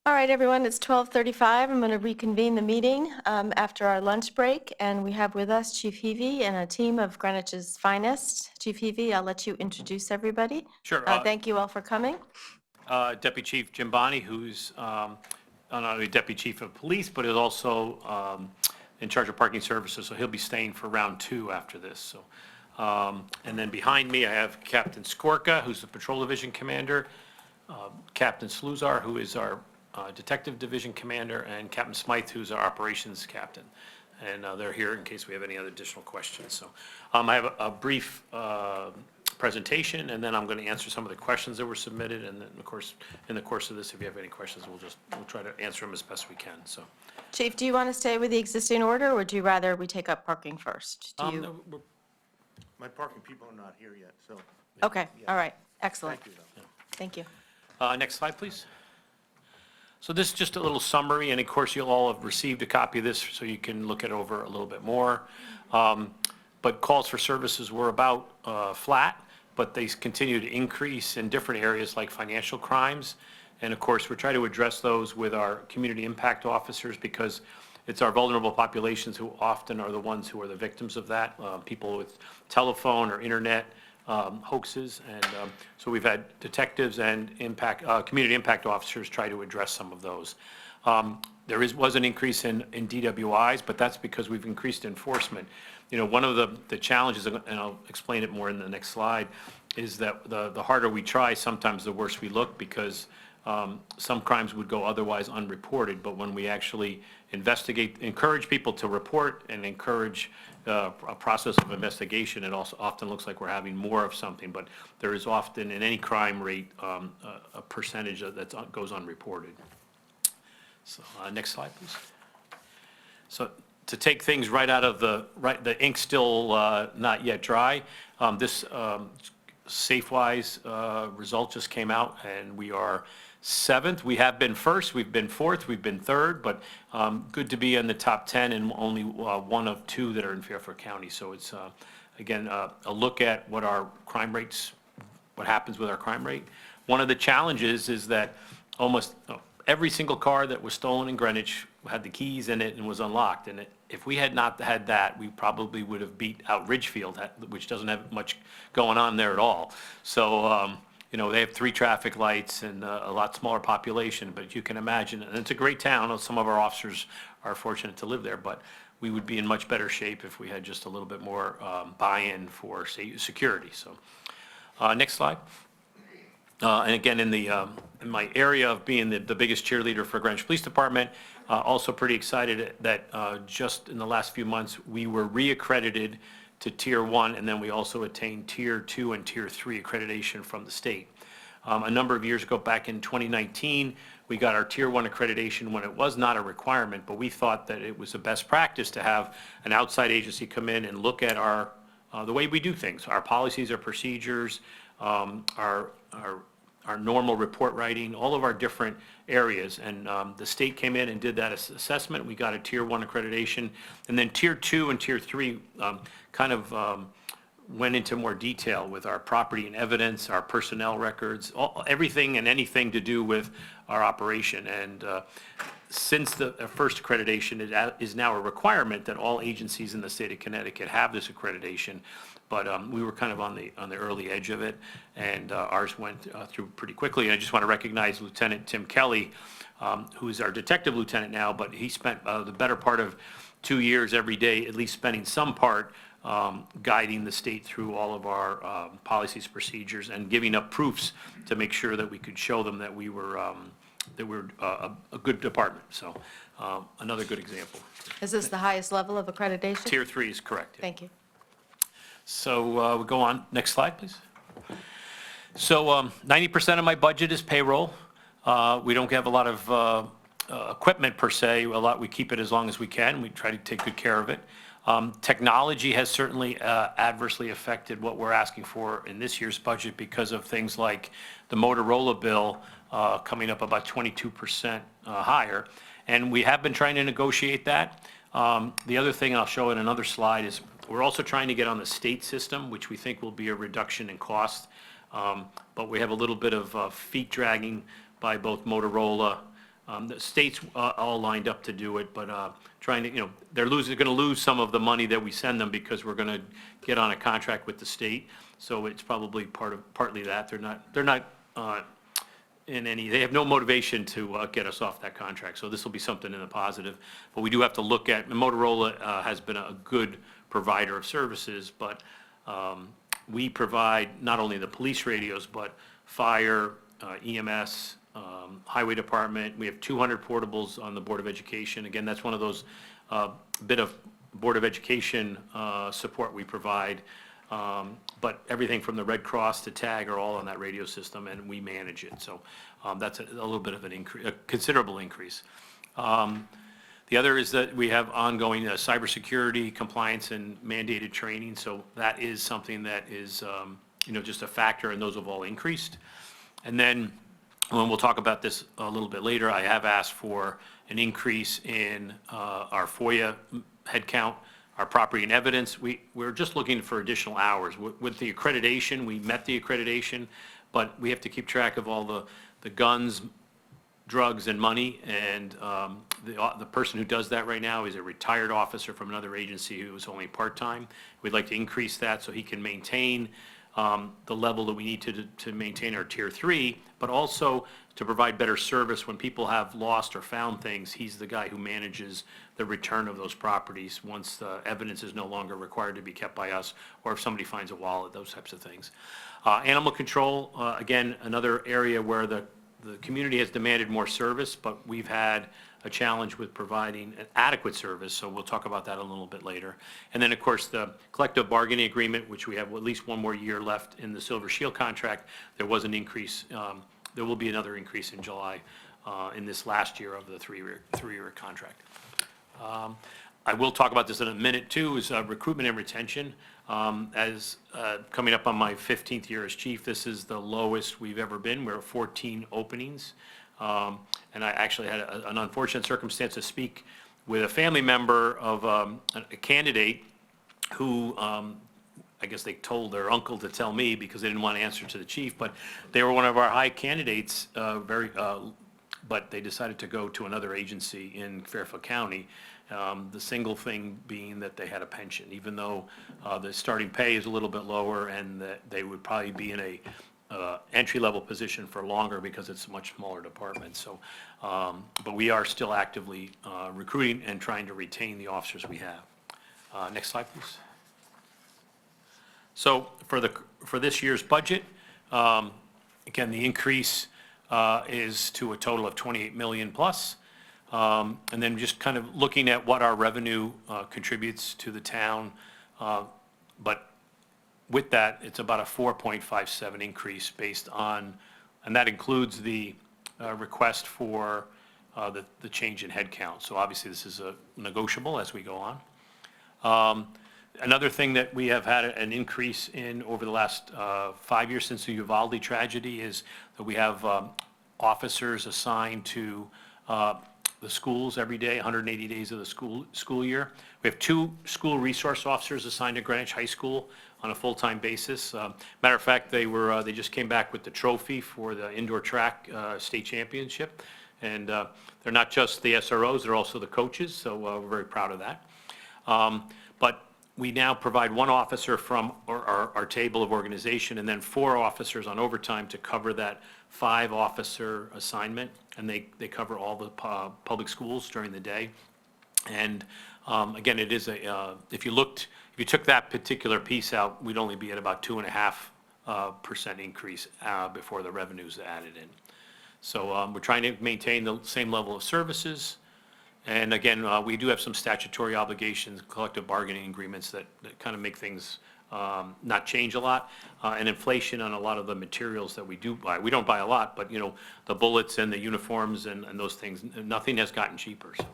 All right, everyone, it's 12:35. I'm going to reconvene the meeting after our lunch break, and we have with us Chief Heavey and a team of Greenwich's finest. Chief Heavey, I'll let you introduce everybody. Sure. Thank you all for coming. Deputy Chief Jim Bonney, who's not only Deputy Chief of Police, but is also in charge of parking services, so he'll be staying for round 2 after this. So, and then behind me, I have Captain Skorka, who's the Patrol Division Commander, Captain Sluzar, who is our Detective Division Commander, and Captain Smythe, who's our Operations Captain. And they're here in case we have any other additional questions. So I have a brief presentation, and then I'm going to answer some of the questions that were submitted. And then, of course, in the course of this, if you have any questions, we'll try to answer them as best we can. So, Chief, do you want to stay with the existing order, or would you rather we take up parking first? Do you? no, My parking people are not here yet, so. Okay, all right, excellent. Thank you, though. Thank you. next slide, please. So this is just a little summary, and of course, you'll all have received a copy of this, so you can look it over a little bit more. But calls for services were about flat, but they continue to increase in different areas like financial crimes. And of course, we're trying to address those with our community impact officers, because it's our vulnerable populations who often are the ones who are the victims of that, people with telephone or internet hoaxes. And so we've had detectives and community impact officers try to address some of those. There was an increase in DWIs, but that's because we've increased enforcement. You know, one of the challenges, and I'll explain it more in the next slide, is that the harder we try, sometimes the worse we look, because some crimes would go otherwise unreported. But when we actually investigate, encourage people to report and encourage a process of investigation, it also often looks like we're having more of something. But there is often, in any crime rate, a percentage that goes unreported. So next slide, please. So to take things right out of the ink's still not yet dry. This SafeWise result just came out, and we are 7th. We have been 1st, we've been 4th, we've been 3rd, but good to be in the top 10, and only one of 2 that are in Fairfield County. So it's, again, a look at what our crime rates, what happens with our crime rate. One of the challenges is that almost every single car that was stolen in Greenwich had the keys in it and was unlocked. And if we had not had that, we probably would have beat out Ridgefield, which doesn't have much going on there at all. So, you know, they have 3 traffic lights and a lot smaller population, but you can imagine, and it's a great town. Some of our officers are fortunate to live there, but we would be in much better shape if we had just a little bit more buy-in for security. So, next slide. And again, in my area of being the biggest cheerleader for Greenwich Police Department, also pretty excited that just in the last few months, we were reaccredited to Tier 1, and then we also attained Tier 2 and Tier 3 accreditation from the state. A number of years ago, back in 2019, we got our Tier 1 accreditation when it was not a requirement, but we thought that it was a best practice to have an outside agency come in and look at the way we do things, our policies, our procedures, our normal report writing, all of our different areas. And the state came in and did that assessment. We got a Tier 1 accreditation. And then Tier 2 and Tier 3 kind of went into more detail with our property and evidence, our personnel records, everything and anything to do with our operation. And since the first accreditation, it is now a requirement that all agencies in the state of Connecticut have this accreditation. But we were kind of on the early edge of it, and ours went through pretty quickly. And I just want to recognize Lieutenant Tim Kelly, who is our detective lieutenant now, but he spent the better part of 2 years every day, at least spending some part, guiding the state through all of our policies, procedures, and giving up proofs to make sure that we could show them that we were a good department. So another good example. Is this the highest level of accreditation? Tier 3 is correct. Yeah. Thank you. So we'll go on. Next slide, please. So 90% of my budget is payroll. We don't have a lot of equipment per se. We keep it as long as we can. We try to take good care of it. Technology has certainly adversely affected what we're asking for in this year's budget because of things like the Motorola bill coming up about 22% higher. And we have been trying to negotiate that. The other thing I'll show in another slide is we're also trying to get on the state system, which we think will be a reduction in cost. But we have a little bit of feet dragging by both Motorola The state's all lined up to do it, but trying to, they're going to lose some of the money that we send them because we're going to get on a contract with the state. So it's probably partly that. They're not they have no motivation to get us off that contract. So this will be something in the positive. But we do have to look at, Motorola has been a good provider of services, but we provide not only the police radios, but fire, EMS, Highway Department. We have 200 portables on the Board of Education. Again, that's one of those bit of Board of Education support we provide. But everything from the Red Cross to TAG are all on that radio system, and we manage it. So that's a little bit of an increase, a considerable increase. The other is that we have ongoing cybersecurity, compliance, and mandated training. So that is something that is, just a factor, and those have all increased. And then, when we'll talk about this a little bit later, I have asked for an increase in our FOIA headcount, our property and evidence. We're just looking for additional hours. With the accreditation, we met the accreditation, but we have to keep track of all the guns, drugs, and money, and the person who does that right now is a retired officer from another agency who is only part-time. We'd like to increase that so he can maintain the level that we need to maintain our Tier 3, but also to provide better service when people have lost or found things. He's the guy who manages the return of those properties once the evidence is no longer required to be kept by us, or if somebody finds a wallet, those types of things. Animal control, again, another area where the community has demanded more service, but we've had a challenge with providing an adequate service, so we'll talk about that a little bit later. And then, of course, the collective bargaining agreement, which we have at least one more year left in the Silver Shield contract. There was an increase, there will be another increase in July in this last year of the three-year contract. I will talk about this in a minute, too, is recruitment and retention. As coming up on my 15th year as chief, this is the lowest we've ever been. We're at 14 openings. And I actually had an unfortunate circumstance to speak with a family member of a candidate who, I guess they told their uncle to tell me because they didn't want to answer to the chief, but they were one of our high candidates, but they decided to go to another agency in Fairfield County. The single thing being that they had a pension, even though the starting pay is a little bit lower, and that they would probably be in a entry-level position for longer because it's a much smaller department. So, but we are still actively recruiting and trying to retain the officers we have. Next slide, please. So for this year's budget, again, the increase is to a total of 28 million plus. And then just kind of looking at what our revenue contributes to the town. But with that, it's about a 4.57 increase based on, and that includes the request for the change in headcount. So obviously this is negotiable as we go on. Another thing that we have had an increase in over the last 5 years since the Uvalde tragedy is that we have officers assigned to the schools every day, 180 days of the school year. We have 2 school resource officers assigned to Greenwich High School on a full-time basis. Matter of fact, they just came back with the trophy for the indoor track state championship. And they're not just the SROs, they're also the coaches, so we're very proud of that. But we now provide 1 officer from our table of organization, and then 4 officers on overtime to cover that 5-officer assignment, and they cover all the public schools during the day. And again, it is if you took that particular piece out, we'd only be at about 2.5% increase before the revenues added in. So we're trying to maintain the same level of services. And again, we do have some statutory obligations, collective bargaining agreements that kind of make things not change a lot, and inflation on a lot of the materials that we do buy. We don't buy a lot, but the bullets and the uniforms and those things, nothing has gotten cheaper. So.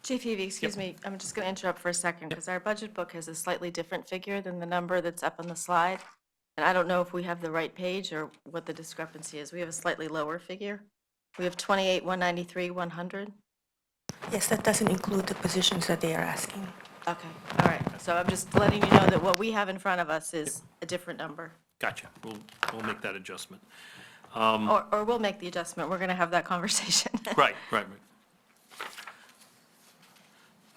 Chief Heavey, excuse me, I'm just going to interrupt for a second because our budget book has a slightly different figure than the number that's up on the slide. And I don't know if we have the right page or what the discrepancy is. We have a slightly lower figure. We have 28, 193, 100. Yes, that doesn't include the positions that they are asking. Okay, all right. So I'm just letting you know that what we have in front of us is a different number. Gotcha. We'll make that adjustment. Or we'll make the adjustment. We're going to have that conversation. Right.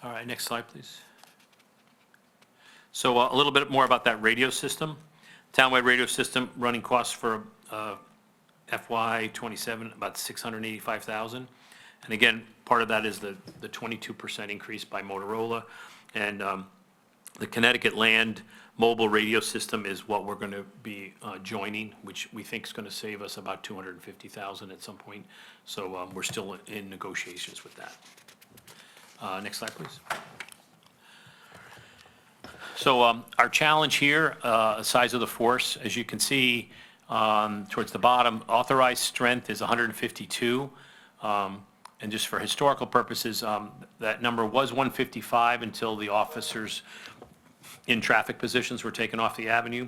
All right, next slide, please. So a little bit more about that radio system. Townwide radio system running costs for FY '27, about $685,000. And again, part of that is the 22% increase by Motorola. And the Connecticut Land mobile radio system is what we're going to be joining, which we think is going to save us about $250,000 at some point. So we're still in negotiations with that. Next slide, please. So our challenge here, size of the force, as you can see towards the bottom, authorized strength is 152. And just for historical purposes, that number was 155 until the officers in traffic positions were taken off the avenue.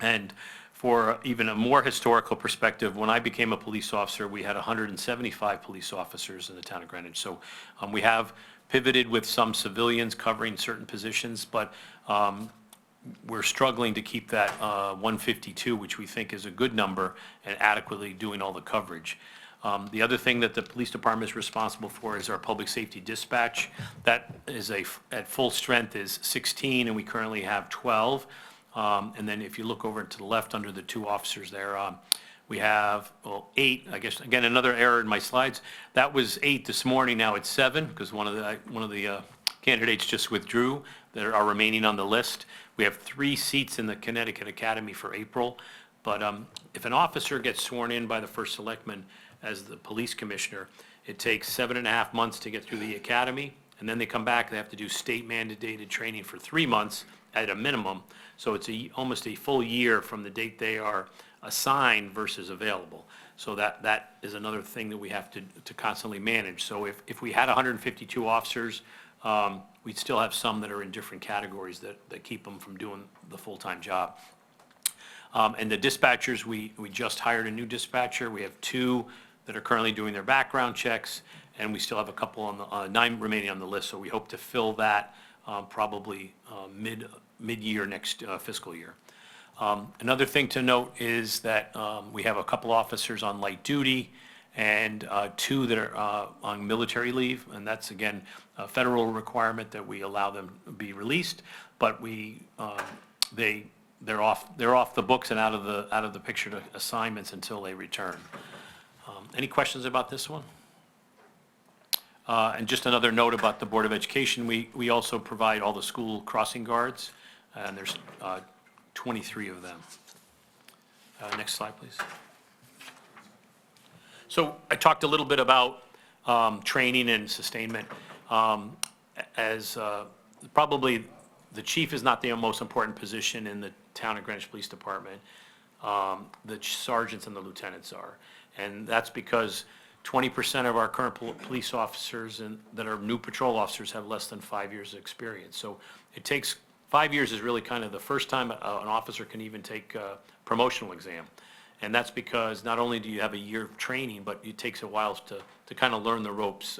And for even a more historical perspective, when I became a police officer, we had 175 police officers in the town of Greenwich. So we have pivoted with some civilians covering certain positions, but we're struggling to keep that 152, which we think is a good number, and adequately doing all the coverage. The other thing that the police department is responsible for is our public safety dispatch. That is at full strength is 16, and we currently have 12. And then if you look over to the left under the two officers there, we have, 8, I guess, again, another error in my slides. That was 8 this morning, now it's 7, because one of the candidates just withdrew that are remaining on the list. We have 3 seats in the Connecticut Academy for April, but if an officer gets sworn in by the first selectman as the police commissioner, it takes 7.5 months to get through the academy, and then they come back, they have to do state mandated training for 3 months at a minimum, so it's almost a full year from the date they are assigned versus available. So that is another thing that we have to constantly manage. So if we had 152 officers, we'd still have some that are in different categories that keep them from doing the full-time job. And the dispatchers, we just hired a new dispatcher. We have 2 that are currently doing their background checks, and we still have a couple on the 9 remaining on the list. So we hope to fill that probably mid-year next fiscal year. Another thing to note is that we have a couple officers on light duty and 2 that are on military leave, and that's, again, a federal requirement that we allow them to be released, but they're off the books and out of the picture to assignments until they return. Any questions about this one? And just another note about the Board of Education, we also provide all the school crossing guards, and there's 23 of them. Next slide, please. So I talked a little bit about training and sustainment. As probably the chief is not the most important position in the town of Greenwich Police Department. The sergeants and the lieutenants are. And that's because 20% of our current police officers that are new patrol officers have less than 5 years of experience. So it takes 5 years is really kind of the first time an officer can even take a promotional exam. And that's because not only do you have a year of training, but it takes a while to kind of learn the ropes,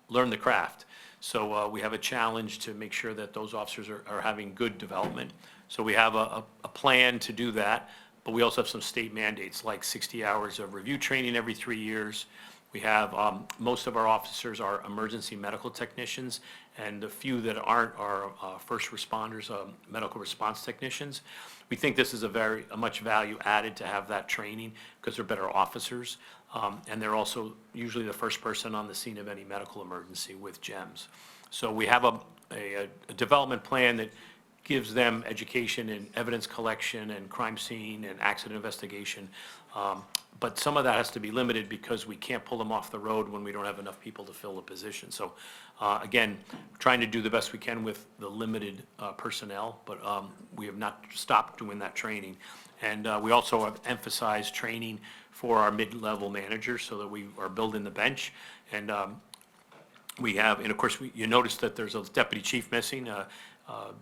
learn the craft. So we have a challenge to make sure that those officers are having good development. So we have a plan to do that, but we also have some state mandates like 60 hours of review training every 3 years. We have, most of our officers are emergency medical technicians, and the few that aren't are first responders, medical response technicians. We think this is a much value added to have that training because they're better officers, and they're also usually the first person on the scene of any medical emergency with GEMS. So we have a development plan that gives them education in evidence collection and crime scene and accident investigation. But some of that has to be limited because we can't pull them off the road when we don't have enough people to fill the position. So again, trying to do the best we can with the limited personnel, but we have not stopped doing that training. And we also have emphasized training for our mid-level managers so that we are building the bench. And we have, and of course, you notice that there's a deputy chief missing.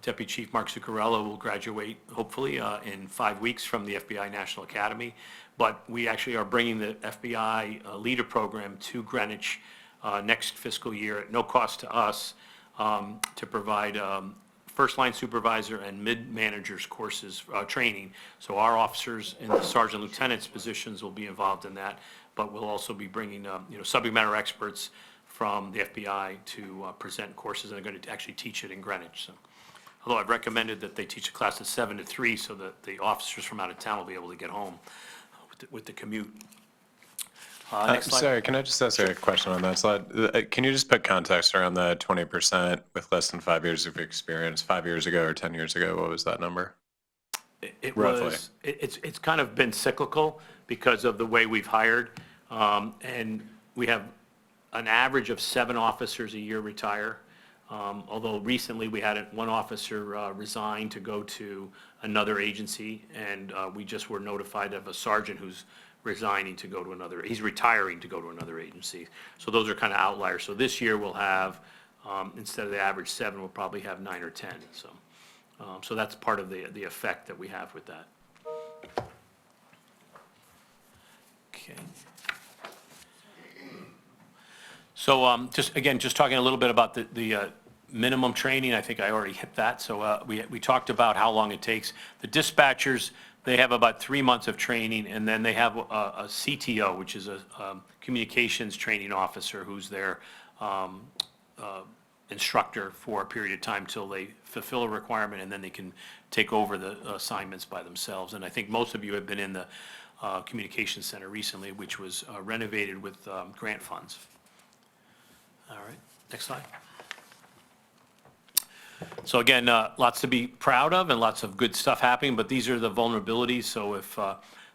Deputy Chief Mark Zuccarello will graduate, hopefully, in 5 weeks from the FBI National Academy. But we actually are bringing the FBI leader program to Greenwich next fiscal year at no cost to us to provide first line supervisor and mid-managers courses, training. So our officers in the sergeant lieutenant's positions will be involved in that, but we'll also be bringing, subject matter experts from the FBI to present courses, and they're going to actually teach it in Greenwich. So, although I've recommended that they teach a class of 7 to 3 so that the officers from out of town will be able to get home with the commute. Next slide. Sorry, can I just ask a question on that slide? Can you just put context around the 20% with less than 5 years of experience? 5 years ago or 10 years ago, what was that number? Roughly. It's kind of been cyclical because of the way we've hired. And we have an average of 7 officers a year retire. Although recently we had one officer resign to go to another agency, and we just were notified of a sergeant who's retiring to go to another agency. So those are kind of outliers. So this year we'll have, instead of the average 7, we'll probably have 9 or 10. So that's part of the effect that we have with that. Okay. So just talking a little bit about the minimum training, I think I already hit that. So we talked about how long it takes. The dispatchers, they have about 3 months of training, and then they have a CTO, which is a communications training officer, who's their instructor for a period of time till they fulfill a requirement, and then they can take over the assignments by themselves. And I think most of you have been in the communications center recently, which was renovated with grant funds. All right, next slide. So again, lots to be proud of and lots of good stuff happening, but these are the vulnerabilities. So if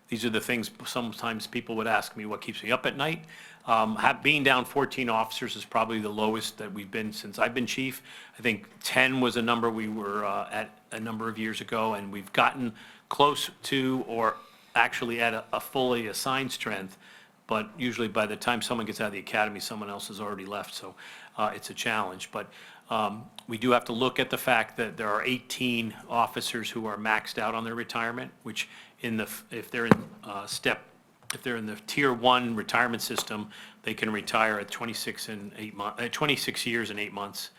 these are the things, sometimes people would ask me what keeps me up at night. Being down 14 officers is probably the lowest that we've been since I've been chief. I think 10 was a number we were at a number of years ago, and we've gotten close to or actually at a fully assigned strength. But usually by the time someone gets out of the academy, someone else has already left, so it's a challenge. But we do have to look at the fact that there are 18 officers who are maxed out on their retirement, which if they're in the tier 1 retirement system, they can retire at 26 years and 8 months.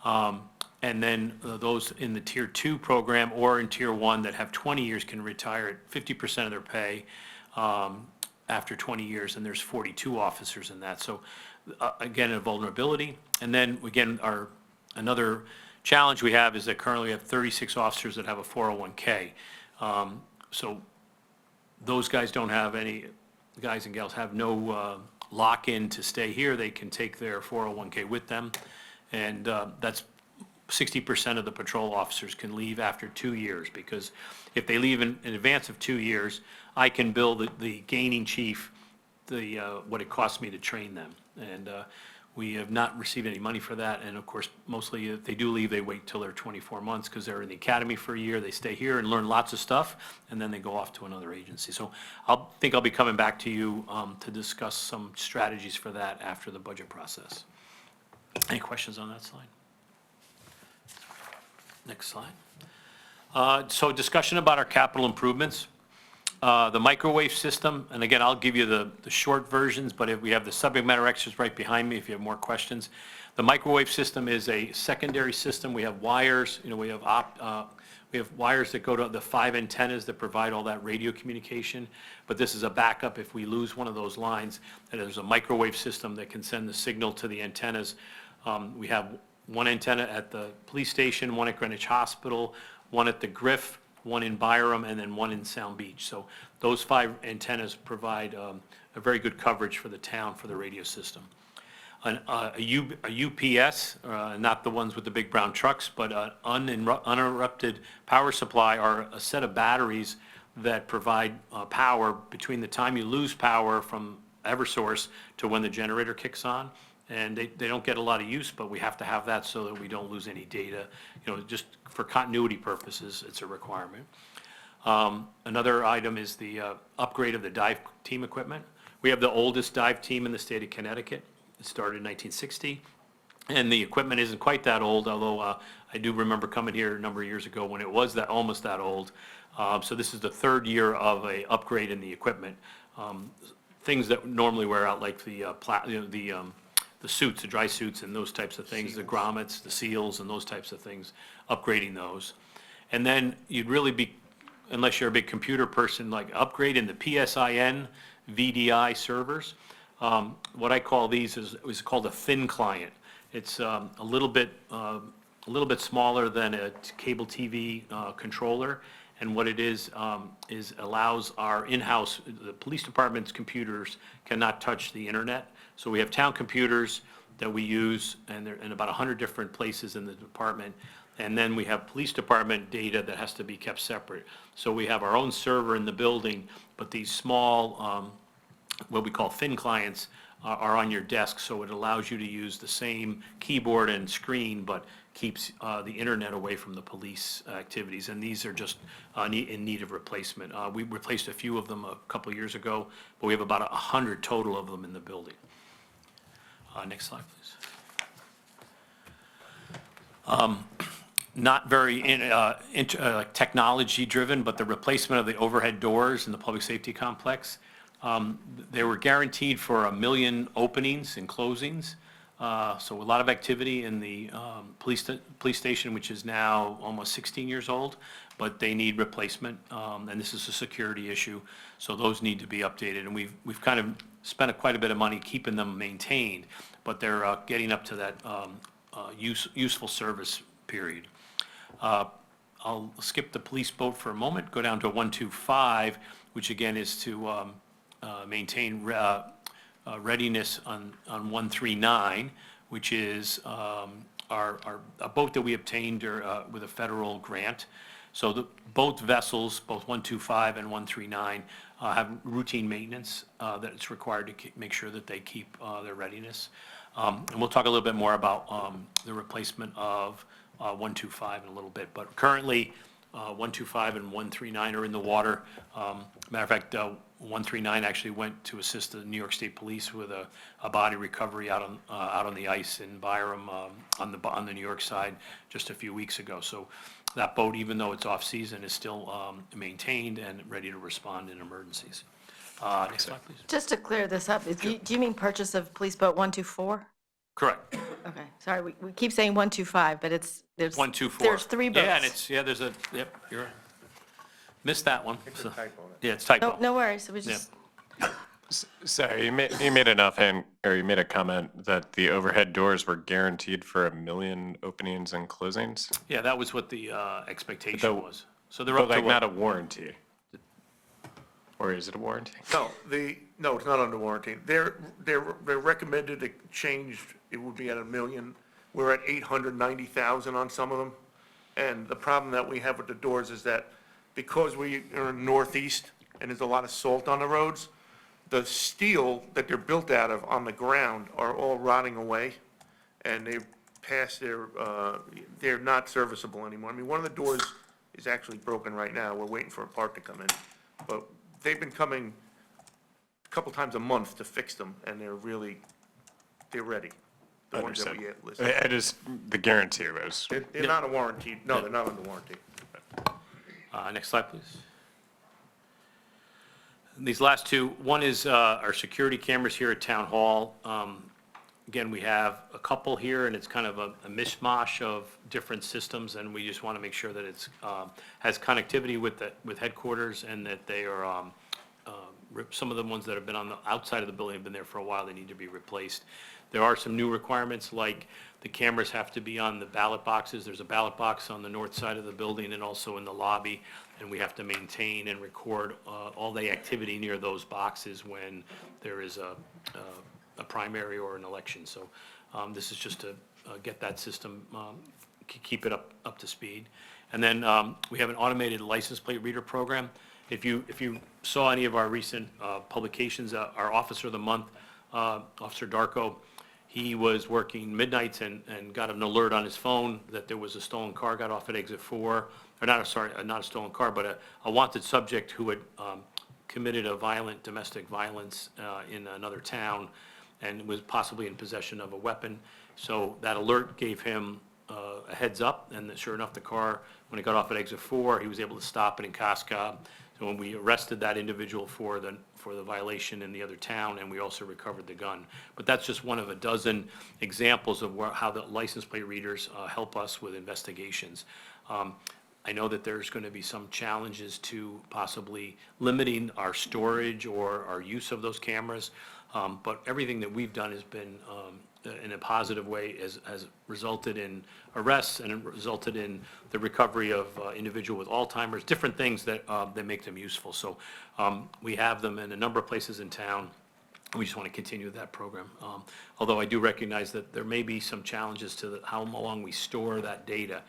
And then those in the tier 2 program or in tier 1 that have 20 years can retire at 50% of their pay after 20 years, and there's 42 officers in that. So again, a vulnerability. And then again, another challenge we have is that currently we have 36 officers that have a 401k. So those guys don't have any, guys and gals have no lock-in to stay here. They can take their 401k with them, and that's 60% of the patrol officers can leave after 2 years, because if they leave in advance of 2 years, I can bill the gaining chief what it costs me to train them. And we have not received any money for that. And of course, mostly if they do leave, they wait till they're 24 months because they're in the academy for a year. They stay here and learn lots of stuff, and then they go off to another agency. So I'll be coming back to you to discuss some strategies for that after the budget process. Any questions on that slide? Next slide. So discussion about our capital improvements. The microwave system, and again, I'll give you the short versions, but if we have the subject matter experts right behind me if you have more questions. The microwave system is a secondary system. We have wires, we have wires that go to the 5 antennas that provide all that radio communication, but this is a backup if we lose one of those lines. And there's a microwave system that can send the signal to the antennas. We have one antenna at the police station, one at Greenwich Hospital, one at the Griff, one in Byram, and then one in Sound Beach. So those 5 antennas provide a very good coverage for the town for the radio system. A UPS, not the ones with the big brown trucks, but an uninterrupted power supply are a set of batteries that provide power between the time you lose power from Eversource to when the generator kicks on. And they don't get a lot of use, but we have to have that so that we don't lose any data. Just for continuity purposes, it's a requirement. Another item is the upgrade of the dive team equipment. We have the oldest dive team in the state of Connecticut. It started in 1960, and the equipment isn't quite that old, although I do remember coming here a number of years ago when it was almost that old. So this is the 3rd year of a upgrade in the equipment. Things that normally wear out, like the the suits, the dry suits and those types of things, the grommets, the seals and those types of things, upgrading those. And then you'd really be, unless you're a big computer person, like upgrading the PSIN VDI servers. What I call these is called a thin client. It's a little bit smaller than a cable TV controller. And what it is allows our in-house, the police department's computers cannot touch the internet. So we have town computers that we use, and they're in about 100 different places in the department. And then we have police department data that has to be kept separate. So we have our own server in the building, but these small, what we call thin clients, are on your desk, so it allows you to use the same keyboard and screen, but keeps the internet away from the police activities. And these are just in need of replacement. We replaced a few of them a couple of years ago, but we have about 100 total of them in the building. Next slide, please. Not very technology-driven, but the replacement of the overhead doors in the public safety complex. They were guaranteed for 1 million openings and closings. So a lot of activity in the police station, which is now almost 16 years old, but they need replacement, and this is a security issue, so those need to be updated. And we've kind of spent quite a bit of money keeping them maintained, but they're getting up to that useful service period. I'll skip the police boat for a moment, go down to 125, which again is to maintain readiness on 139, which is a boat that we obtained with a federal grant. So both vessels, both 125 and 139, have routine maintenance that's required to make sure that they keep their readiness. And we'll talk a little bit more about the replacement of 125 in a little bit. But currently, 125 and 139 are in the water. Matter of fact, 139 actually went to assist the New York State Police with a body recovery out on the ice in Byram on the New York side just a few weeks ago. So that boat, even though it's off season, is still maintained and ready to respond in emergencies. Next slide, please. Just to clear this up, do you mean purchase of police boat 124? Correct. Okay, sorry, we keep saying 125, but there's 124. There's 3 boats. Yeah, and there's yep, you're right. Missed that one. It's a typo. Yeah, it's typo. No worries, we just, Sorry, you made an offhand, or you made a comment that the overhead doors were guaranteed for 1 million openings and closings, Yeah, that was what the expectation The- was. So they're but up to like not a what? warranty. Or is it a warranty? No, no, it's not under warranty. They're recommended to change, it would be at 1 million. We're at 890,000 on some of them. And the problem that we have with the doors is that because we are in northeast and there's a lot of salt on the roads, the steel that they're built out of on the ground are all rotting away. And they've passed they're not serviceable anymore. I mean, one of the doors is actually broken right now. We're waiting for a part to come in. But they've been coming a couple times a month to fix them, and they're ready. The ones that we Understood. listed. I just, the guarantee was, They're not a warranty, no, they're not under warranty. Next slide, please. These last two, one is our security cameras here at Town Hall. Again, we have a couple here, and it's kind of a mishmash of different systems, and we just want to make sure that it's has connectivity with headquarters, and that they are, some of the ones that have been on the outside of the building have been there for a while, they need to be replaced. There are some new requirements, like the cameras have to be on the ballot boxes. There's a ballot box on the north side of the building and also in the lobby, and we have to maintain and record all the activity near those boxes when there is a primary or an election. So this is just to get that system, keep it up to speed. And then we have an automated license plate reader program. If you saw any of our recent publications, our Officer of the Month, Officer Darko, he was working midnights and got an alert on his phone that there was a stolen car, got off at exit 4, or not a stolen car, but a wanted subject who had committed a violent domestic violence in another town and was possibly in possession of a weapon. So that alert gave him a heads up, and sure enough, the car, when it got off at exit 4, he was able to stop it in Casca. So when we arrested that individual for the violation in the other town, and we also recovered the gun. But that's just one of a dozen examples of how the license plate readers help us with investigations. I know that there's going to be some challenges to possibly limiting our storage or our use of those cameras, but everything that we've done has been in a positive way, has resulted in arrests and resulted in the recovery of individual with Alzheimer's, different things that make them useful. So we have them in a number of places in town. We just want to continue that program. Although I do recognize that there may be some challenges to how long we store that data.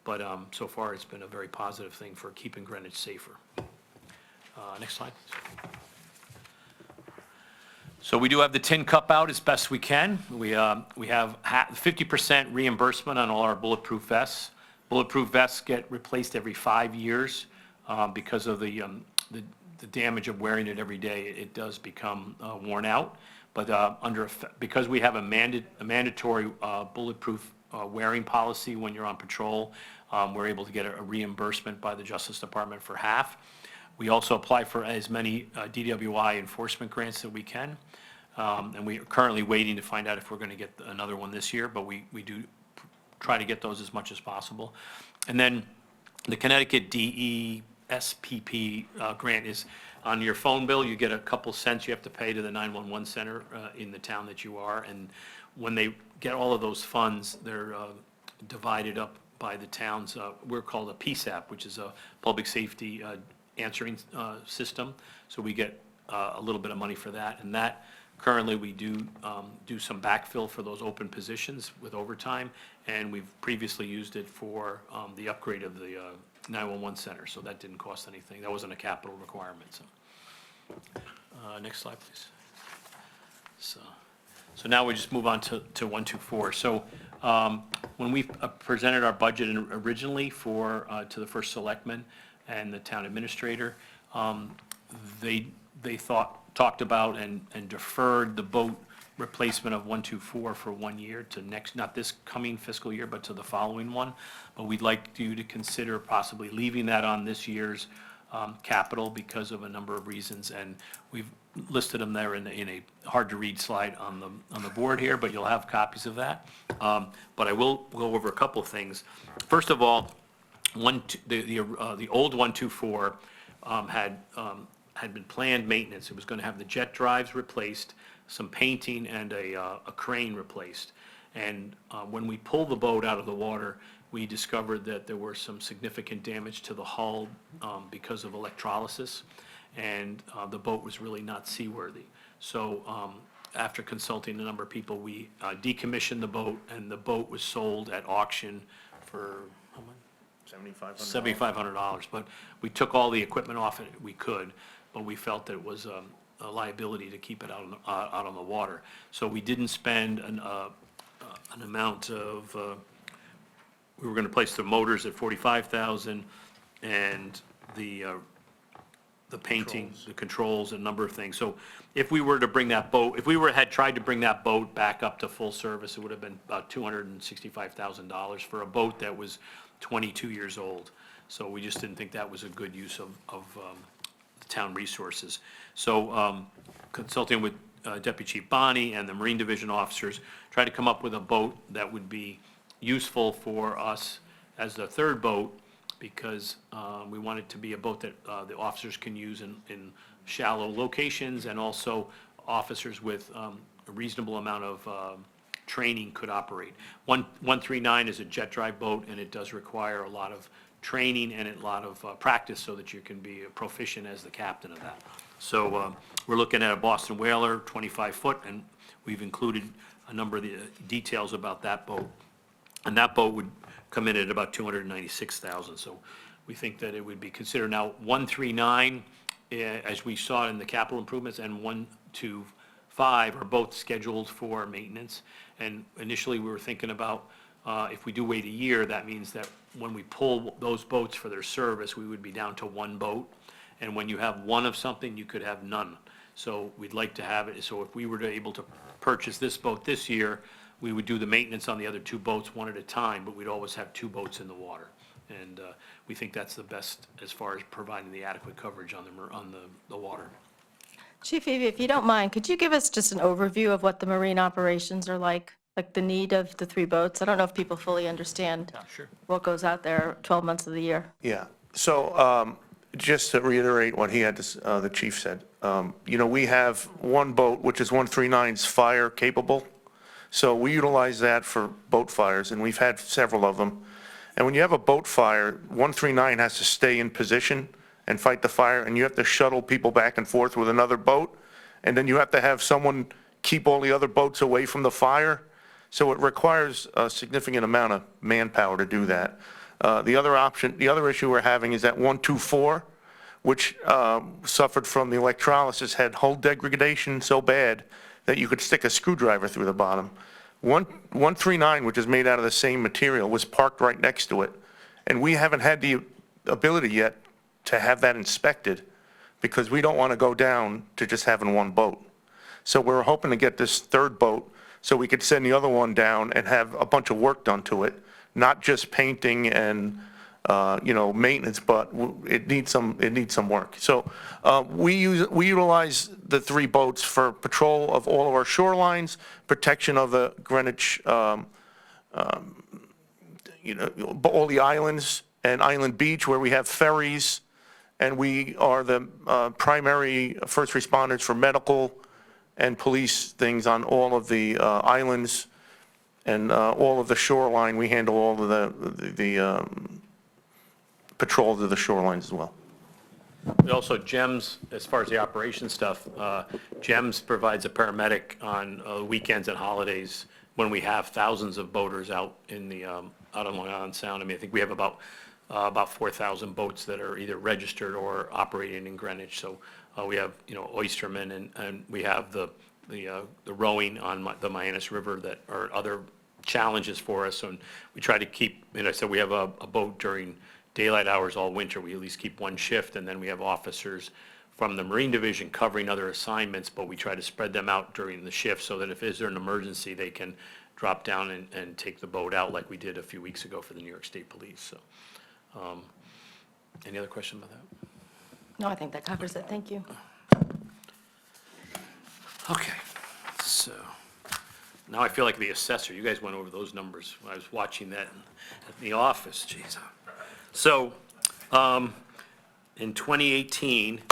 But so far, it's been a very positive thing for keeping Greenwich safer. Next slide, please. So we do have the tin cup out as best we can. We have 50% reimbursement on all our bulletproof vests. Bulletproof vests get replaced every 5 years because of the damage of wearing it every day. It does become worn out. But because we have a mandatory bulletproof wearing policy when you're on patrol, we're able to get a reimbursement by the Justice Department for half. We also apply for as many DWI enforcement grants that we can. And we are currently waiting to find out if we're going to get another one this year, but we do try to get those as much as possible. And then the Connecticut DESPP grant is on your phone bill. You get a couple cents you have to pay to the 911 center in the town that you are. And when they get all of those funds, they're divided up by the towns. We're called a PSAP, which is a public safety answering system. So we get a little bit of money for that. And that currently we do some backfill for those open positions with overtime. And we've previously used it for the upgrade of the 911 center. So that didn't cost anything. That wasn't a capital requirement. So next slide, please. So now we just move on to 124. So when we presented our budget originally to the first selectman and the town administrator, they talked about and deferred the boat replacement of 124 for 1 year to not this coming fiscal year, but to the following one. But we'd like you to consider possibly leaving that on this year's capital because of a number of reasons, and we've listed them there in a hard-to-read slide on the board here, but you'll have copies of that. But I will go over a couple of things. First of all, the old 124 had been planned maintenance. It was going to have the jet drives replaced, some painting, and a crane replaced. And when we pulled the boat out of the water, we discovered that there were some significant damage to the hull because of electrolysis, and the boat was really not seaworthy. So after consulting a number of people, we decommissioned the boat, and the boat was sold at auction for how much? $7,500. But we took all the equipment off it we could, but we felt that it was a liability to keep it out on the water. So we didn't spend an amount of, we were going to place the motors at $45,000 and the painting, the controls, a number of things. So if we were to bring that boat, if we had tried to bring that boat back up to full service, it would have been about $265,000 for a boat that was 22 years old. So we just didn't think that was a good use of the town resources. So consulting with Deputy Chief Bonney and the Marine Division officers, tried to come up with a boat that would be useful for us as the third boat, because we want it to be a boat that the officers can use in shallow locations, and also officers with a reasonable amount of training could operate. 139 is a jet drive boat, and it does require a lot of training and a lot of practice so that you can be proficient as the captain of that. So we're looking at a Boston Whaler, 25-foot, and we've included a number of the details about that boat. And that boat would come in at about $296,000. So we think that it would be considered. Now, 139, as we saw in the capital improvements, and 125 are both scheduled for maintenance. And initially, we were thinking about if we do wait a year, that means that when we pull those boats for their service, we would be down to one boat. And when you have one of something, you could have none. So we'd like to have it, so if we were able to purchase this boat this year, we would do the maintenance on the other two boats one at a time, but we'd always have two boats in the water. And we think that's the best as far as providing the adequate coverage on the water. Chief Eby, if you don't mind, could you give us just an overview of what the marine operations are like the need of the 3 boats? I don't know if people fully understand Sure. what goes out there 12 months of the year. Yeah, so just to reiterate what he had, the chief said, we have one boat, which is 139's fire capable, so we utilize that for boat fires, and we've had several of them. And when you have a boat fire, 139 has to stay in position and fight the fire, and you have to shuttle people back and forth with another boat, and then you have to have someone keep all the other boats away from the fire. So it requires a significant amount of manpower to do that. The other issue we're having is that 124, which suffered from the electrolysis, had hull degradation so bad that you could stick a screwdriver through the bottom. 139, which is made out of the same material, was parked right next to it. And we haven't had the ability yet to have that inspected because we don't want to go down to just having one boat. So we're hoping to get this 3rd boat so we could send the other one down and have a bunch of work done to it, not just painting and, maintenance, but it needs some work. So we utilize the 3 boats for patrol of all of our shorelines, protection of the Greenwich, all the islands and Island Beach where we have ferries, and we are the primary first responders for medical and police things on all of the islands and all of the shoreline. We handle all of the patrols of the shorelines as well. Also, GEMS, as far as the operation stuff, GEMS provides a paramedic on weekends and holidays when we have thousands of boaters out out on Long Island Sound. I mean, I think we have about 4,000 boats that are either registered or operating in Greenwich. So we have, oystermen, and we have the rowing on the Mianus River that are other challenges for us. And we try to keep, so we have a boat during daylight hours all winter. We at least keep one shift, and then we have officers from the Marine Division covering other assignments, but we try to spread them out during the shift so that if is there an emergency, they can drop down and take the boat out like we did a few weeks ago for the New York State Police. So, any other question about that? No, I think that covers it. Thank you. Okay, so now I feel like the assessor. You guys went over those numbers when I was watching that at the office. Jeez. So, in 2018,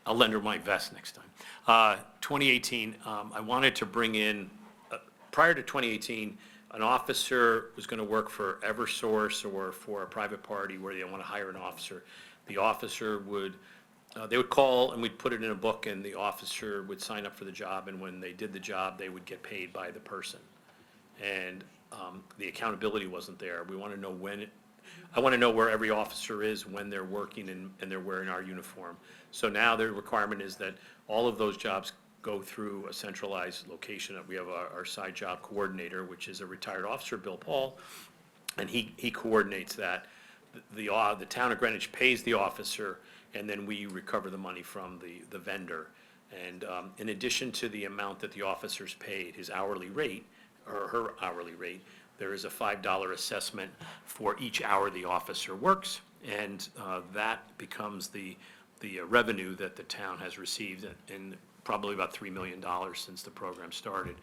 I'll lend her my vest next time. 2018, I wanted to bring in, prior to 2018, an officer was going to work for Eversource or for a private party where they want to hire an officer. The officer they would call and we'd put it in a book, and the officer would sign up for the job, and when they did the job, they would get paid by the person. And the accountability wasn't there. We want to know I want to know where every officer is when they're working and they're wearing our uniform. So now the requirement is that all of those jobs go through a centralized location. We have our side job coordinator, which is a retired officer, Bill Paul, and he coordinates that. The town of Greenwich pays the officer, and then we recover the money from the vendor. And in addition to the amount that the officer's paid, his hourly rate, or her hourly rate, there is a $5 assessment for each hour the officer works, and that becomes the revenue that the town has received in probably about $3 million since the program started.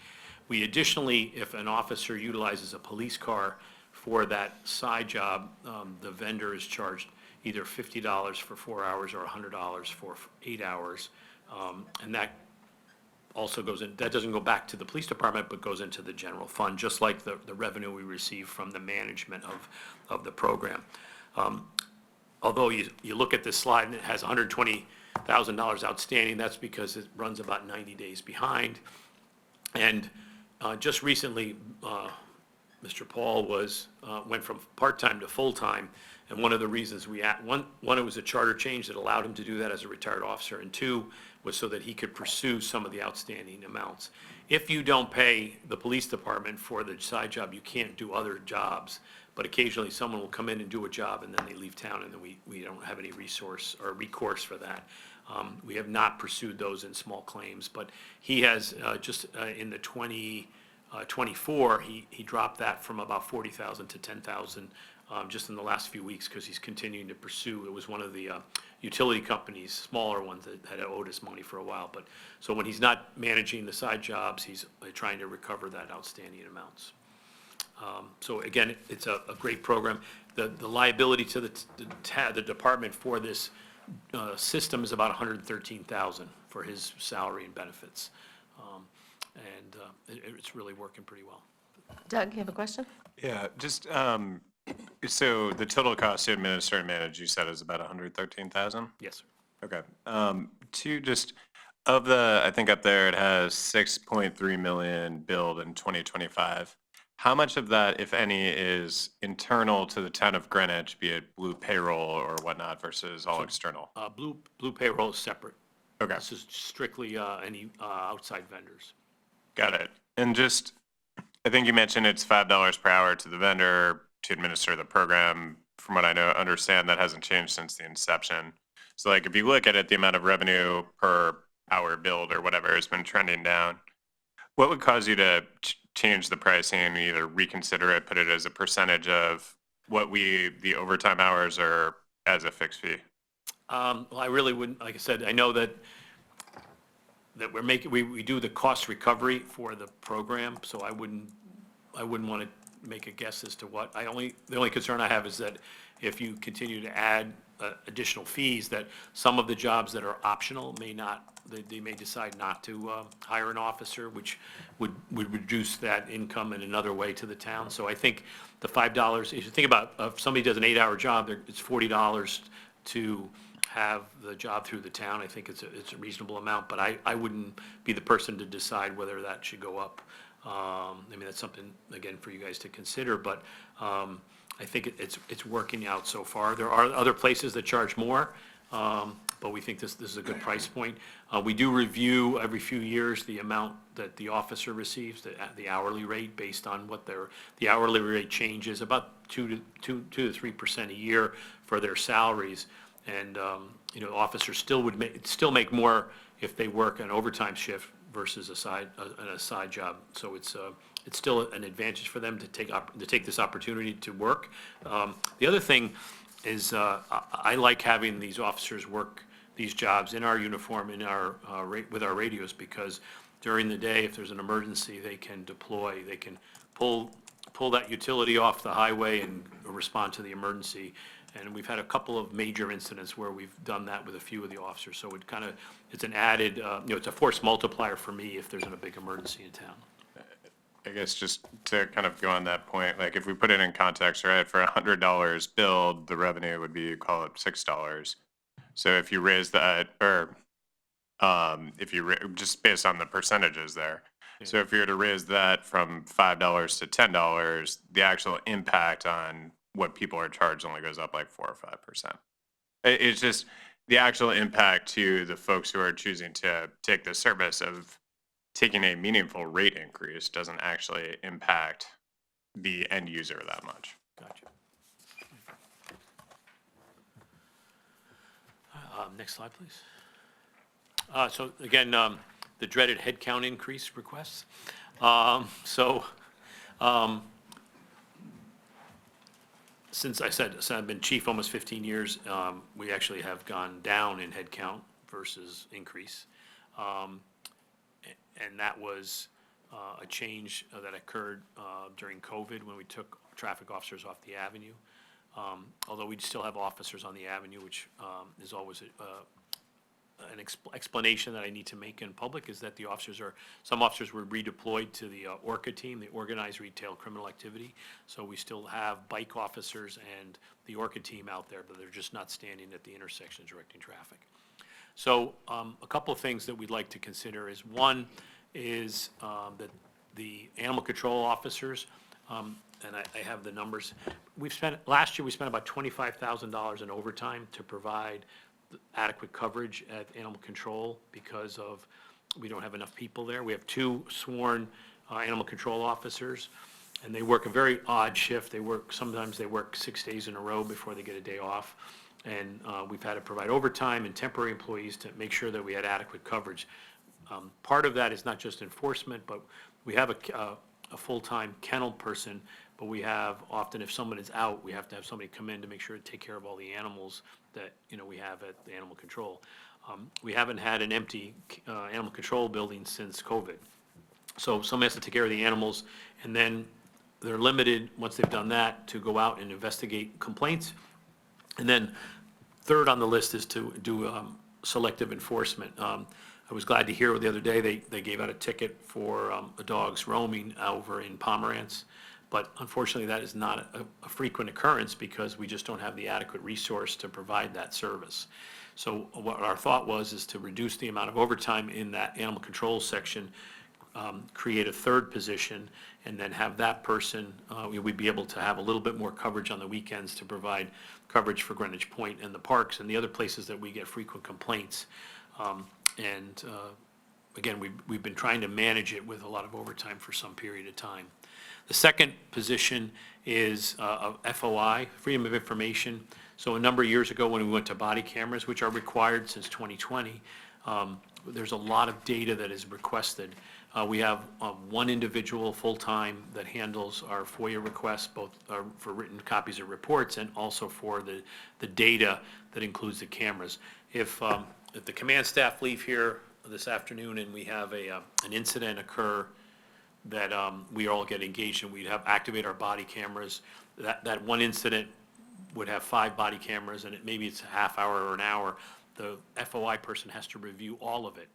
We additionally, if an officer utilizes a police car for that side job, the vendor is charged either $50 for 4 hours or $100 for 8 hours. And that also goes in, that doesn't go back to the police department, but goes into the general fund, just like the revenue we receive from the management of the program. Although you look at this slide and it has $120,000 outstanding, that's because it runs about 90 days behind. And just recently, Mr. Paul went from part-time to full-time, and one of the reasons one, it was a charter change that allowed him to do that as a retired officer, and 2, was so that he could pursue some of the outstanding amounts. If you don't pay the police department for the side job, you can't do other jobs, but occasionally someone will come in and do a job and then they leave town, and then we don't have any resource or recourse for that. We have not pursued those in small claims, but he has in the 2024, he dropped that from about $40,000 to $10,000 just in the last few weeks, because he's continuing to pursue. It was one of the utility companies, smaller ones, that had owed us money for a while. But, so when he's not managing the side jobs, he's trying to recover that outstanding amounts. So again, it's a great program. The liability to the department for this system is about $113,000 for his salary and benefits. It's really working pretty well. Doug, you have a question? Yeah, just, so the total cost to administer and manage, you said, is about 113,000? Yes, sir. Okay. Just, of the, I think up there, it has 6.3 million billed in 2025. How much of that, if any, is internal to the town of Greenwich, be it Blue Payroll or whatnot, versus all external? Blue Payroll is separate. Okay, This is strictly any outside vendors. got it. And just, I think you mentioned it's $5 per hour to the vendor to administer the program. From what I understand, that hasn't changed since the inception. So like, if you look at it, the amount of revenue per hour billed or whatever has been trending down. What would cause you to change the pricing, either reconsider it, put it as a percentage of what the overtime hours are as a fixed fee? Well, I really wouldn't, like I said, I know that we do the cost recovery for the program, so I wouldn't want to make a guess as to what. The only concern I have is that if you continue to add additional fees, that some of the jobs that are optional they may decide not to hire an officer, which would reduce that income in another way to the town. So I think the $5, if you think about, if somebody does an 8-hour job, it's $40 to have the job through the town. I think it's a reasonable amount, but I wouldn't be the person to decide whether that should go up. I mean, that's something, again, for you guys to consider, but I think it's working out so far. There are other places that charge more, but we think this is a good price point. We do review every few years the amount that the officer receives, the hourly rate, based on what the hourly rate changes, about 2 to 3% a year for their salaries. And, officers still make more if they work an overtime shift versus a side job. So it's still an advantage for them to take this opportunity to work. The other thing is, I like having these officers work these jobs in our uniform, with our radios, because during the day, if there's an emergency, they can deploy, they can pull that utility off the highway and respond to the emergency. And we've had a couple of major incidents where we've done that with a few of the officers. So it's an added, it's a force multiplier for me if there's a big emergency in town. I guess just to kind of go on that point, like if we put it in context, right, for $100 billed, the revenue would be, call it $6. So if you raise that, or just based on the percentages there. So if you were to raise that from $5 to $10, the actual impact on what people are charged only goes up like 4 or 5%. It's just the actual impact to the folks who are choosing to take the service of taking a meaningful rate increase doesn't actually impact the end user that much. Gotcha. Next slide, please. So again, the dreaded headcount increase requests. Since I've been chief almost 15 years, we actually have gone down in headcount versus increase. And that was a change that occurred during COVID when we took traffic officers off the avenue. Although we still have officers on the avenue, which is always an explanation that I need to make in public, is that some officers were redeployed to the ORCA team, the Organized Retail Criminal Activity. So we still have bike officers and the ORCA team out there, but they're just not standing at the intersection directing traffic. So a couple of things that we'd like to consider is, one is that the animal control officers, and I have the numbers. Last year we spent about $25,000 in overtime to provide adequate coverage at animal control because we don't have enough people there. We have 2 sworn animal control officers, and they work a very odd shift. Sometimes they work 6 days in a row before they get a day off. And we've had to provide overtime and temporary employees to make sure that we had adequate coverage. Part of that is not just enforcement, but we have a full-time kennel person, but we have, often if someone is out, we have to have somebody come in to make sure to take care of all the animals that, we have at the animal control. We haven't had an empty animal control building since COVID. So someone has to take care of the animals, and then they're limited, once they've done that, to go out and investigate complaints. And then third on the list is to do selective enforcement. I was glad to hear the other day, they gave out a ticket for a dog's roaming over in Pomerantz. But unfortunately, that is not a frequent occurrence because we just don't have the adequate resource to provide that service. So what our thought was is to reduce the amount of overtime in that animal control section, create a third position, and then have that person, we'd be able to have a little bit more coverage on the weekends to provide coverage for Greenwich Point and the parks and the other places that we get frequent complaints. Again, we've been trying to manage it with a lot of overtime for some period of time. The second position is FOI, Freedom of Information. So a number of years ago, when we went to body cameras, which are required since 2020, there's a lot of data that is requested. We have one individual full-time that handles our FOIA requests, both for written copies of reports and also for the data that includes the cameras. If the command staff leave here this afternoon and we have an incident occur that we all get engaged in, we'd activate our body cameras. That one incident would have 5 body cameras, and maybe it's a half hour or an hour. The FOI person has to review all of it,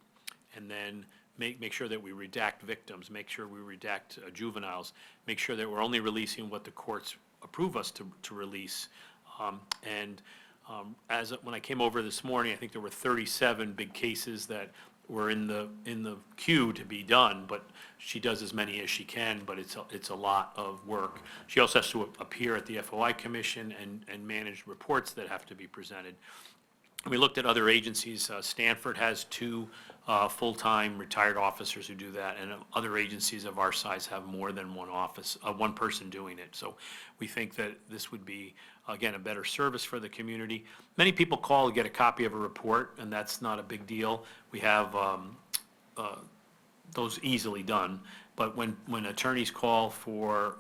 and then make sure that we redact victims, make sure we redact juveniles, make sure that we're only releasing what the courts approve us to release. When I came over this morning, I think there were 37 big cases that were in the queue to be done, but she does as many as she can, but it's a lot of work. She also has to appear at the FOI commission and manage reports that have to be presented. We looked at other agencies. Stanford has 2 full-time retired officers who do that, and other agencies of our size have more than one person doing it. So we think that this would be, again, a better service for the community. Many people call to get a copy of a report, and that's not a big deal. We have those easily done. But when attorneys call for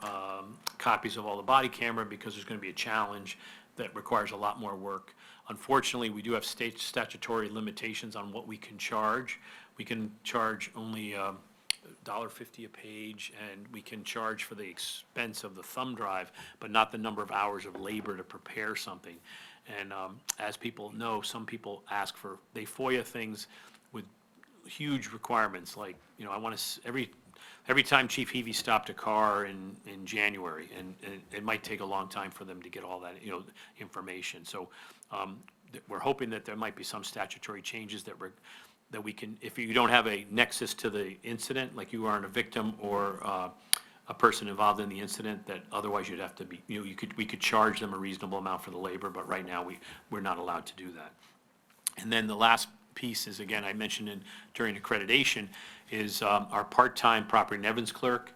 copies of all the body camera, because there's going to be a challenge that requires a lot more work. Unfortunately, we do have statutory limitations on what we can charge. We can charge only $1.50 a page, and we can charge for the expense of the thumb drive, but not the number of hours of labor to prepare something. And as people know, some people they FOIA things with huge requirements, like, I want to, every time Chief Heavey stopped a car in January, and it might take a long time for them to get all that, information. So we're hoping that there might be some statutory changes that we can, if you don't have a nexus to the incident, like you aren't a victim or a person involved in the incident, that otherwise you'd have to be, we could charge them a reasonable amount for the labor, but right now we're not allowed to do that. And then the last piece is, again, I mentioned during accreditation, is our part-time property and evidence clerk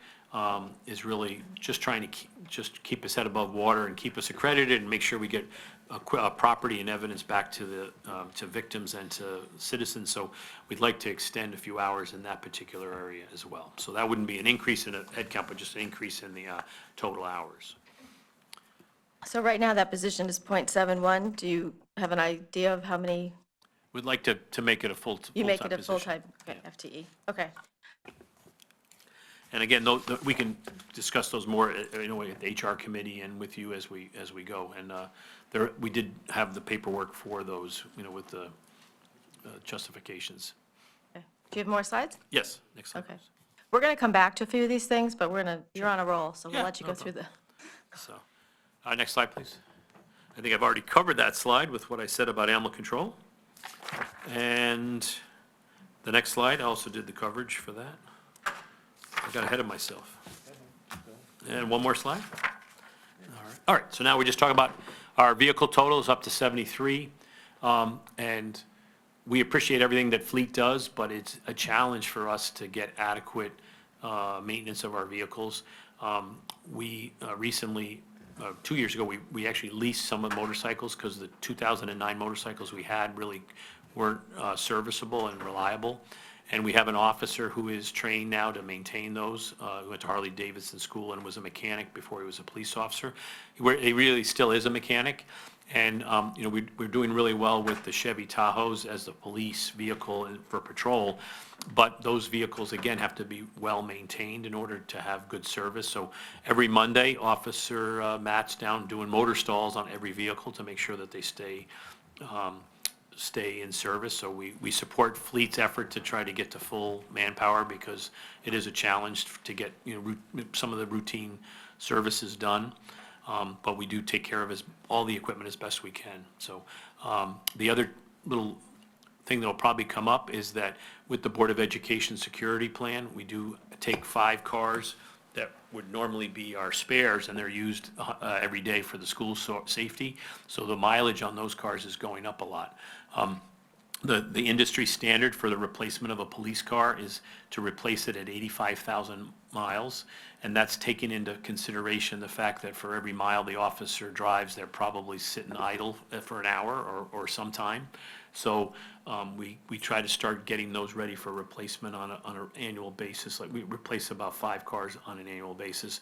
is really just trying to keep us head above water and keep us accredited and make sure we get property and evidence back to victims and to citizens. So we'd like to extend a few hours in that particular area as well. So that wouldn't be an increase in a head count, but just an increase in the total hours. So right now, that position is .71. Do you have an idea of how many? We'd like to make it a full-time position. You make it a full-time, okay, FTE, okay. And again, we can discuss those more, at the HR committee and with you as we go. And we did have the paperwork for those, with the justifications. Okay. Do you have more slides? Yes, next slide. Okay. We're going to come back to a few of these things, but you're on a roll, so we'll Yeah, let you no go through the. So, next slide, please. I think I've already covered that slide with what I said about animal control. And the next slide, I also did the coverage for that. I got ahead of myself. And one more slide. All right, so now we're just talking about our vehicle totals up to 73. And we appreciate everything that Fleet does, but it's a challenge for us to get adequate maintenance of our vehicles. We recently, 2 years ago, we actually leased some of the motorcycles because the 2009 motorcycles we had really weren't serviceable and reliable. And we have an officer who is trained now to maintain those, who went to Harley-Davidson School and was a mechanic before he was a police officer. He really still is a mechanic. And, you know, we're doing really well with the Chevy Tahoes as the police vehicle for patrol. But those vehicles, again, have to be well-maintained in order to have good service. So every Monday, Officer Matt's down doing motor stalls on every vehicle to make sure that they stay in service. So we support Fleet's effort to try to get to full manpower because it is a challenge to get, you know, some of the routine services done. But we do take care of all the equipment as best we can. So the other little thing that'll probably come up is that with the Board of Education security plan, we do take 5 cars that would normally be our spares, and they're used every day for the school safety. So the mileage on those cars is going up a lot. The industry standard for the replacement of a police car is to replace it at 85,000 miles, and that's taking into consideration the fact that for every mile the officer drives, they're probably sitting idle for an hour or some time. So we try to start getting those ready for replacement on an annual basis. Like we replace about 5 cars on an annual basis,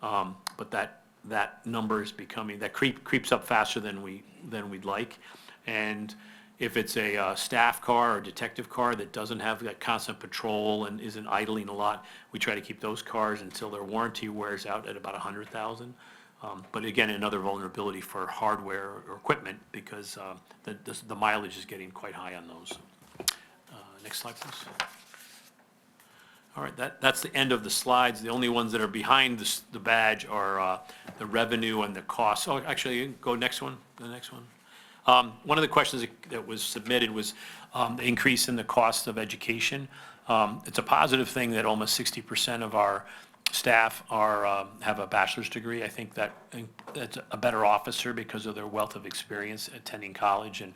but that number is becoming, that creeps up faster than we'd like. And if it's a staff car or detective car that doesn't have that constant patrol and isn't idling a lot, we try to keep those cars until their warranty wears out at about 100,000. But again, another vulnerability for hardware or equipment because the mileage is getting quite high on those. Next slide, please. All right, that's the end of the slides. The only ones that are behind the badge are the revenue and the costs. Oh, actually, go next one, the next one. One of the questions that was submitted was the increase in the cost of education. It's a positive thing that almost 60% of our staff have a bachelor's degree. I think that's a better officer because of their wealth of experience attending college and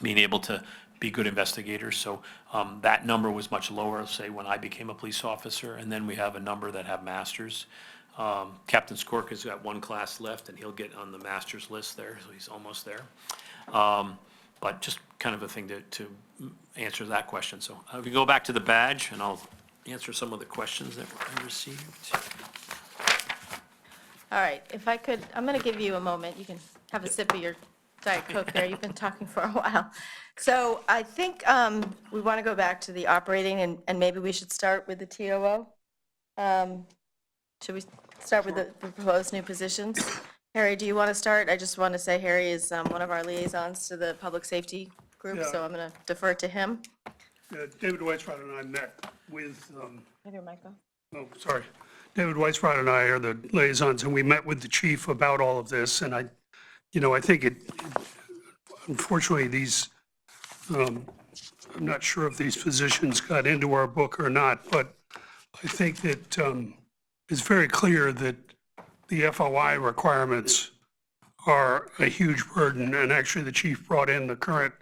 being able to be good investigators. So that number was much lower, say, when I became a police officer. And then we have a number that have masters. Captain Skork has got 1 class left, and he'll get on the master's list there, so he's almost there. But just kind of a thing to answer that question. So if we go back to the badge, and I'll answer some of the questions that I received. All right, if I could, I'm going to give you a moment. You can have a sip of your Diet Coke there. You've been talking for a while. So I think we want to go back to the operating, and maybe we should start with the TOO. Should we start with the proposed new positions? Harry, do you want to start? I just want to say Harry is one of our liaisons to the public safety group, Yeah. so I'm going to defer to him. David Weisrod and I met with, Have your mic on. David Weisrod and I are the liaisons, and we met with the chief about all of this, and I think unfortunately, I'm not sure if these positions got into our book or not, but I think that it's very clear that the FOI requirements are a huge burden, and actually the chief brought in the current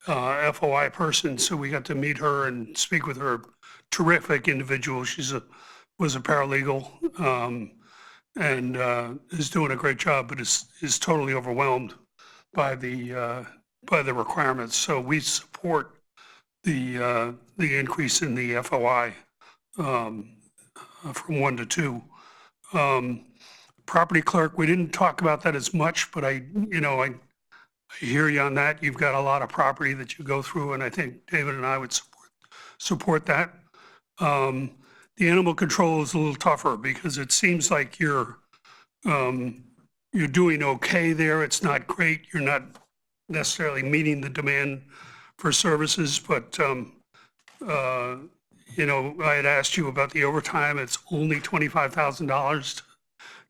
FOI person, so we got to meet her and speak with her. Terrific individual. Was a paralegal and is doing a great job, but is totally overwhelmed by the requirements. So we support the increase in the FOI from 1 to 2. Property clerk, we didn't talk about that as much, but I hear you on that. You've got a lot of property that you go through, and I think David and I would support that. The animal control is a little tougher because it seems like you're doing okay there. It's not great. You're not necessarily meeting the demand for services, but I had asked you about the overtime. It's only $25,000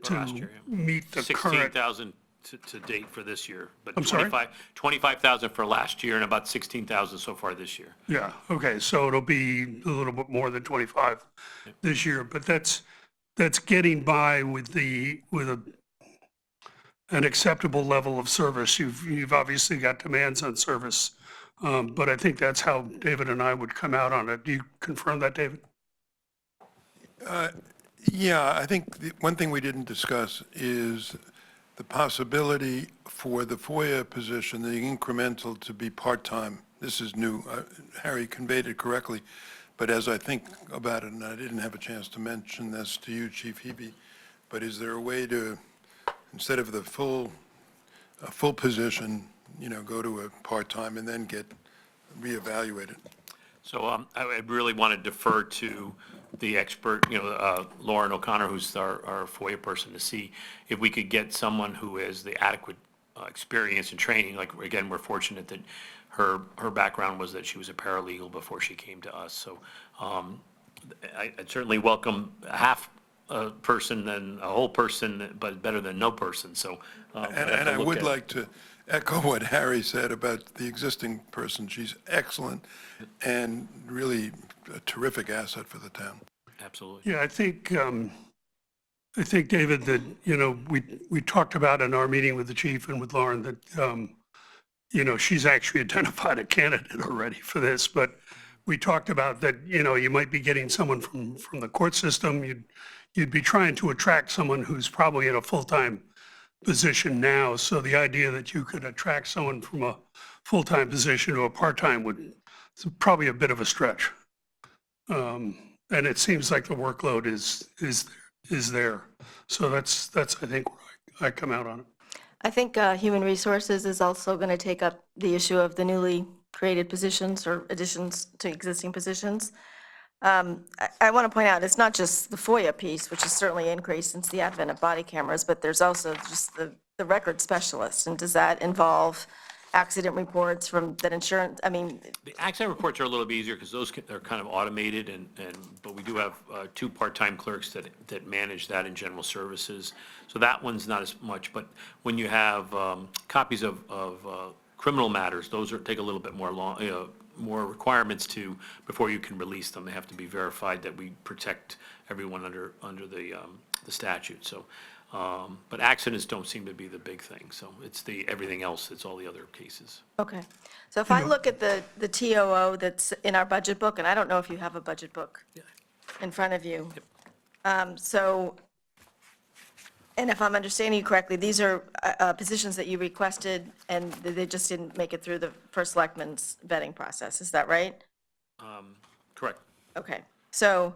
For last to year, yeah. meet the current. 16,000 to date for this year, but I'm sorry? 25,000 for last year and about 16,000 so far this year. Yeah, okay, so it'll be a little bit more than 25 this year, but that's getting by with an acceptable level of service. You've obviously got demands on service, but I think that's how David and I would come out on it. Do you confirm that, David? Yeah, I think one thing we didn't discuss is the possibility for the FOIA position, the incremental, to be part-time, this is new. Harry conveyed it correctly, but as I think about it, and I didn't have a chance to mention this to you, Chief Hebe, but is there a way to, instead of a full position, go to a part-time and then get reevaluated? So I would really want to defer to the expert, Lauren O'Connor, who's our FOIA person, to see if we could get someone who has the adequate experience and training. Like, again, we're fortunate that her background was that she was a paralegal before she came to us. So I'd certainly welcome a half person than a whole person, but better than no person. So And I would like to echo what Harry said about the existing person. She's excellent and really a terrific asset for the town. Absolutely. Yeah, I think, David, that, we talked about in our meeting with the chief and with Lauren that, she's actually identified a candidate already for this, but we talked about that, you might be getting someone from the court system. You'd be trying to attract someone who's probably in a full-time position now. So the idea that you could attract someone from a full-time position to a part-time it's probably a bit of a stretch. And it seems like the workload is there. So that's I think where I come out on it. I think Human Resources is also going to take up the issue of the newly created positions or additions to existing positions. I want to point out, it's not just the FOIA piece, which has certainly increased since the advent of body cameras, but there's also just the record specialist. And does that involve accident reports from that insurance? I mean, The accident reports are a little bit easier because those are kind of automated, but we do have two part-time clerks that manage that in general services. So that one's not as much, but when you have copies of criminal matters, those take a little bit more requirements before you can release them. They have to be verified that we protect everyone under the statute. So, but accidents don't seem to be the big thing. So it's everything else. It's all the other cases. okay. So if I look at the TOO that's in our budget book, and I don't know if you have a budget book in front of you. And if I'm understanding you correctly, these are positions that you requested and they just didn't make it through the first selectman's vetting process. Is that right? Correct. Okay. So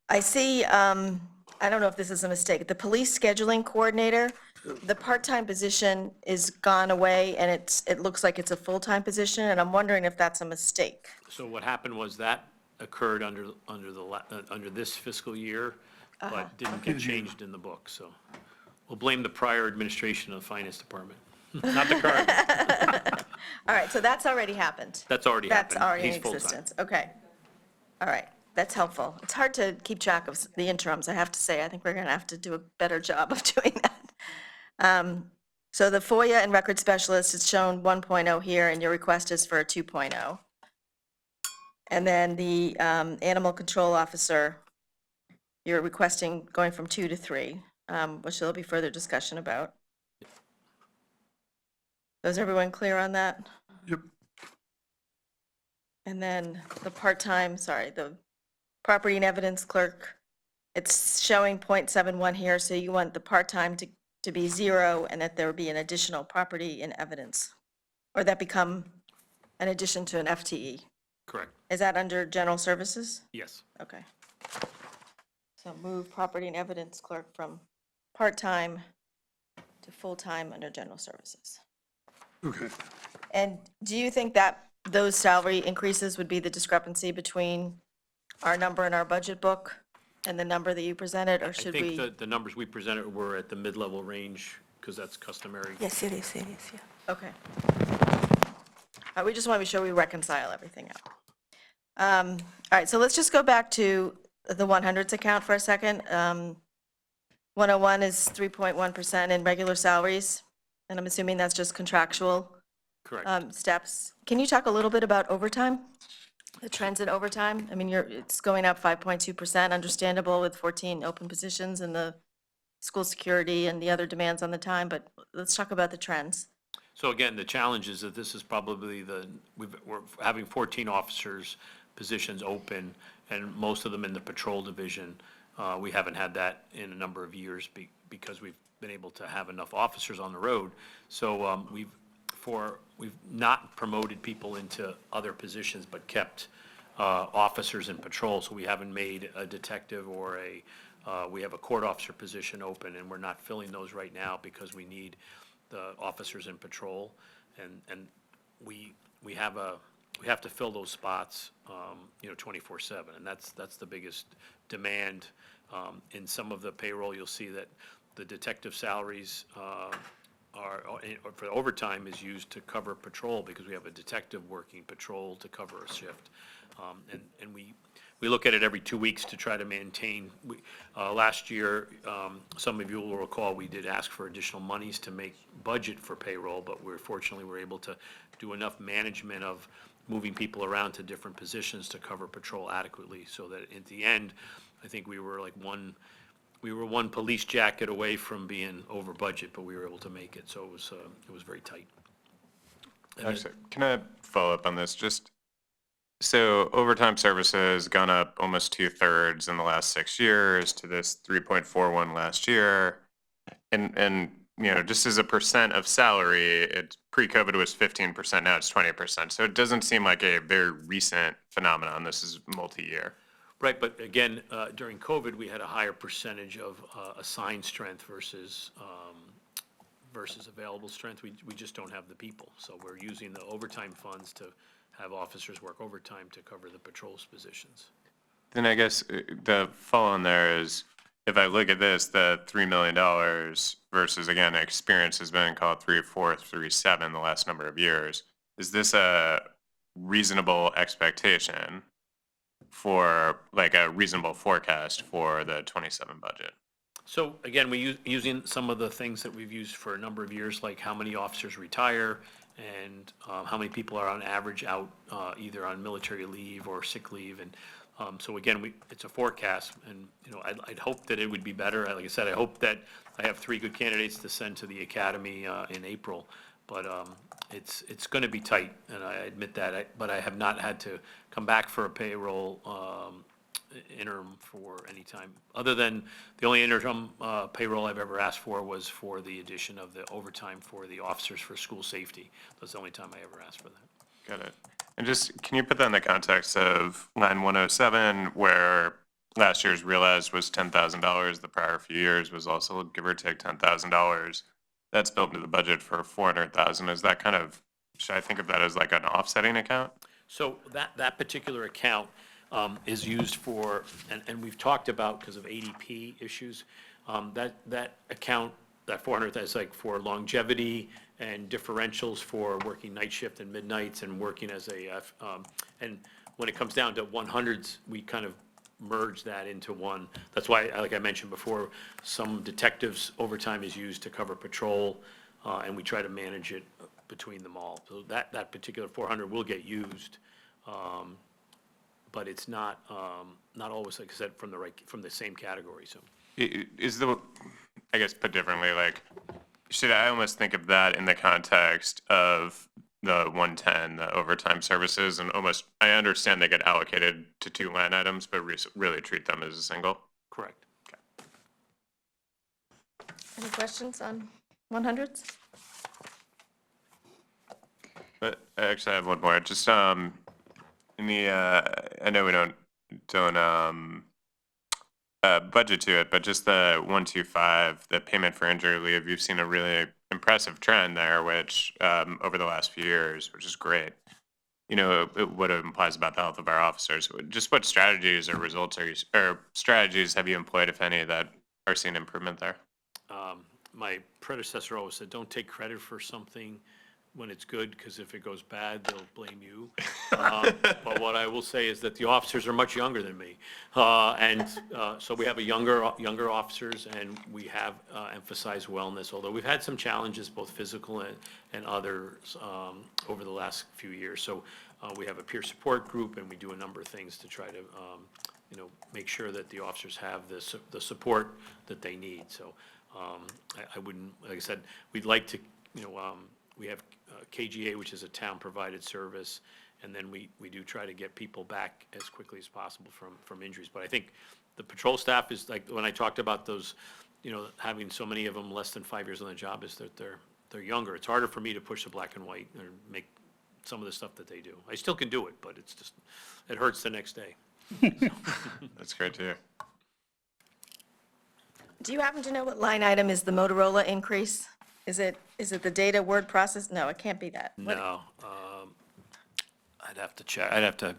I see, I don't know if this is a mistake, the police scheduling coordinator, the part-time position is gone away and it looks like it's a full-time position, and I'm wondering if that's a mistake. So what happened was that occurred under this fiscal year, but didn't get changed in the book. So we'll blame the prior administration of the finance department, not the current. All right, so that's already happened. That's already happened. That's already He's in full-time. existence. Okay. All right, that's helpful. It's hard to keep track of the interims, I have to say. I think we're going to have to do a better job of doing that. So the FOIA and record specialist is shown 1.0 here, and your request is for a 2.0. And then the animal control officer, you're requesting going from 2 to 3, which there'll be further discussion about. Is everyone clear on that? Yep. And then the part-time, the property and evidence clerk, it's showing .71 here, so you want the part-time to be 0 and that there would be an additional property and evidence, or that become an addition to an FTE. Correct. Is that under general services? Yes. Okay. So move property and evidence clerk from part-time to full-time under general services. Okay. And do you think that those salary increases would be the discrepancy between our number in our budget book and the number that you presented, or I should think we? the numbers we presented were at the mid-level range because that's customary. Yes, it is, yeah. Okay. We just want to be sure we reconcile everything out. All right, so let's just go back to the 100s account for a second. 101 is 3.1% in regular salaries, and I'm assuming that's just contractual Correct. steps. Can you talk a little bit about overtime? The trends in overtime? I mean, it's going up 5.2%, understandable with 14 open positions and the school security and the other demands on the time, but let's talk about the trends. So again, the challenge is that this is probably we're having 14 officers positions open, and most of them in the patrol division. We haven't had that in a number of years because we've been able to have enough officers on the road. So we've we've not promoted people into other positions, but kept officers in patrol. So we haven't made a detective or we have a court officer position open, and we're not filling those right now because we need the officers in patrol. And we have to fill those spots, 24/7, and that's the biggest demand. In some of the payroll, you'll see that the detective salaries or for overtime is used to cover patrol, because we have a detective working patrol to cover a shift. And we look at it every 2 weeks to try to maintain. Last year, some of you will recall, we did ask for additional monies to make budget for payroll, but fortunately, we're able to do enough management of moving people around to different positions to cover patrol adequately, so that at the end, I think we were one police jacket away from being over budget, but we were able to make it, so it was very tight. And then- Actually, can I follow up on this? So overtime services gone up almost 2/3 in the last 6 years to this 3.41 last year. And just as a percent of salary, pre-COVID was 15%, now it's 20%. So it doesn't seem like a very recent phenomenon. This is multi-year. Right, but again, during COVID, we had a higher percentage of assigned strength versus available strength. We just don't have the people. So we're using the overtime funds to have officers work overtime to cover the patrols positions. Then I guess the follow-on there is, if I look at this, the $3 million versus, again, experience has been called 3.4, 3.7 the last number of years. Is this a reasonable expectation for, like, a reasonable forecast for the 27 budget? So again, using some of the things that we've used for a number of years, like how many officers retire and how many people are on average out either on military leave or sick leave. And so again, it's a forecast, and I'd hope that it would be better. Like I said, I hope that I have 3 good candidates to send to the academy in April, but it's going to be tight, and I admit that. But I have not had to come back for a payroll interim for any time, other than the only interim payroll I've ever asked for was for the addition of the overtime for the officers for school safety. That's the only time I ever asked for that. Got it. And can you put that in the context of line 107, where last year's realized was $10,000, the prior few years was also give or take $10,000. That's built into the budget for $400,000. Is that should I think of that as like an offsetting account? So that particular account is used for, and we've talked about, because of ADP issues, that account, that 400, that's like for longevity and differentials for working night shift and midnights and working as and when it comes down to 100s, we kind of merge that into one. That's why, like I mentioned before, some detectives' overtime is used to cover patrol, and we try to manage it between them all. So that particular 400 will get used, but it's not always, like I said, from the same category, so. I guess put differently, should I almost think of that in the context of the 110, the overtime services, and almost, I understand they get allocated to 2 line items, but really treat them as a single? Correct. Any questions on 100s? But I actually have one more, just, in the, I know we don't budget to it, but just the 125, the payment for injury leave, you've seen a really impressive trend there, which over the last few years, which is great. What it implies about the health of our officers. Just what strategies or strategies have you employed, if any, that are seeing improvement there? My predecessor always said, don't take credit for something when it's good, because if it goes bad, they'll blame you. But what I will say is that the officers are much younger than me. So we have younger officers, and we have emphasized wellness, although we've had some challenges, both physical and others, over the last few years. So we have a peer support group, and we do a number of things to try to make sure that the officers have the support that they need. So I wouldn't, like I said, we'd like to, we have KGA, which is a town-provided service, and then we do try to get people back as quickly as possible from injuries. But I think the patrol staff is, like, when I talked about those, having so many of them less than 5 years on the job, is that they're younger. It's harder for me to push the black and white or make some of the stuff that they do. I still can do it, but it's just, it hurts the next day. That's great to hear. Do you happen to know what line item is the Motorola increase? Is it the data word process? No, it can't be that. What- No, I'd have to check. I'd have to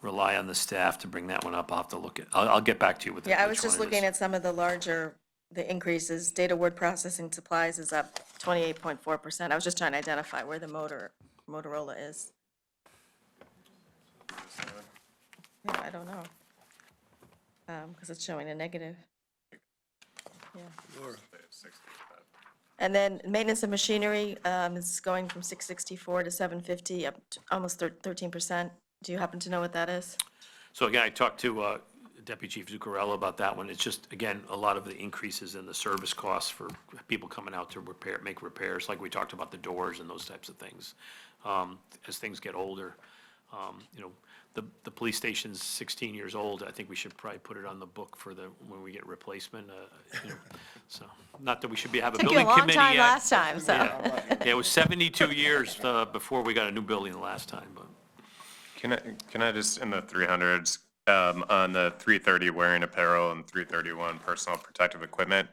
rely on the staff to bring that one up. I'll have to look at, I'll get back to you with Yeah, I which was just one it is. looking at some of the larger, the increases. Data word processing supplies is up 28.4%. I was just trying to identify where the Motorola is. Yeah, I don't know. Because it's showing a negative. Yeah. And then maintenance of machinery is going from 664 to 750, up to almost 13%. Do you happen to know what that is? So again, I talked to Deputy Chief Zuccarello about that one. It's just, again, a lot of the increases in the service costs for people coming out to repair, make repairs, like we talked about the doors and those types of things. As things get older, you know, the police station's 16 years old. I think we should probably put it on the book for when we get replacement, you know. So, not that we should have a Took you a building long committee time yet. last time, so. Yeah, it was 72 years before we got a new building the last time, but. Can I just, in the 300s, on the 330 wearing apparel and 331 personal protective equipment,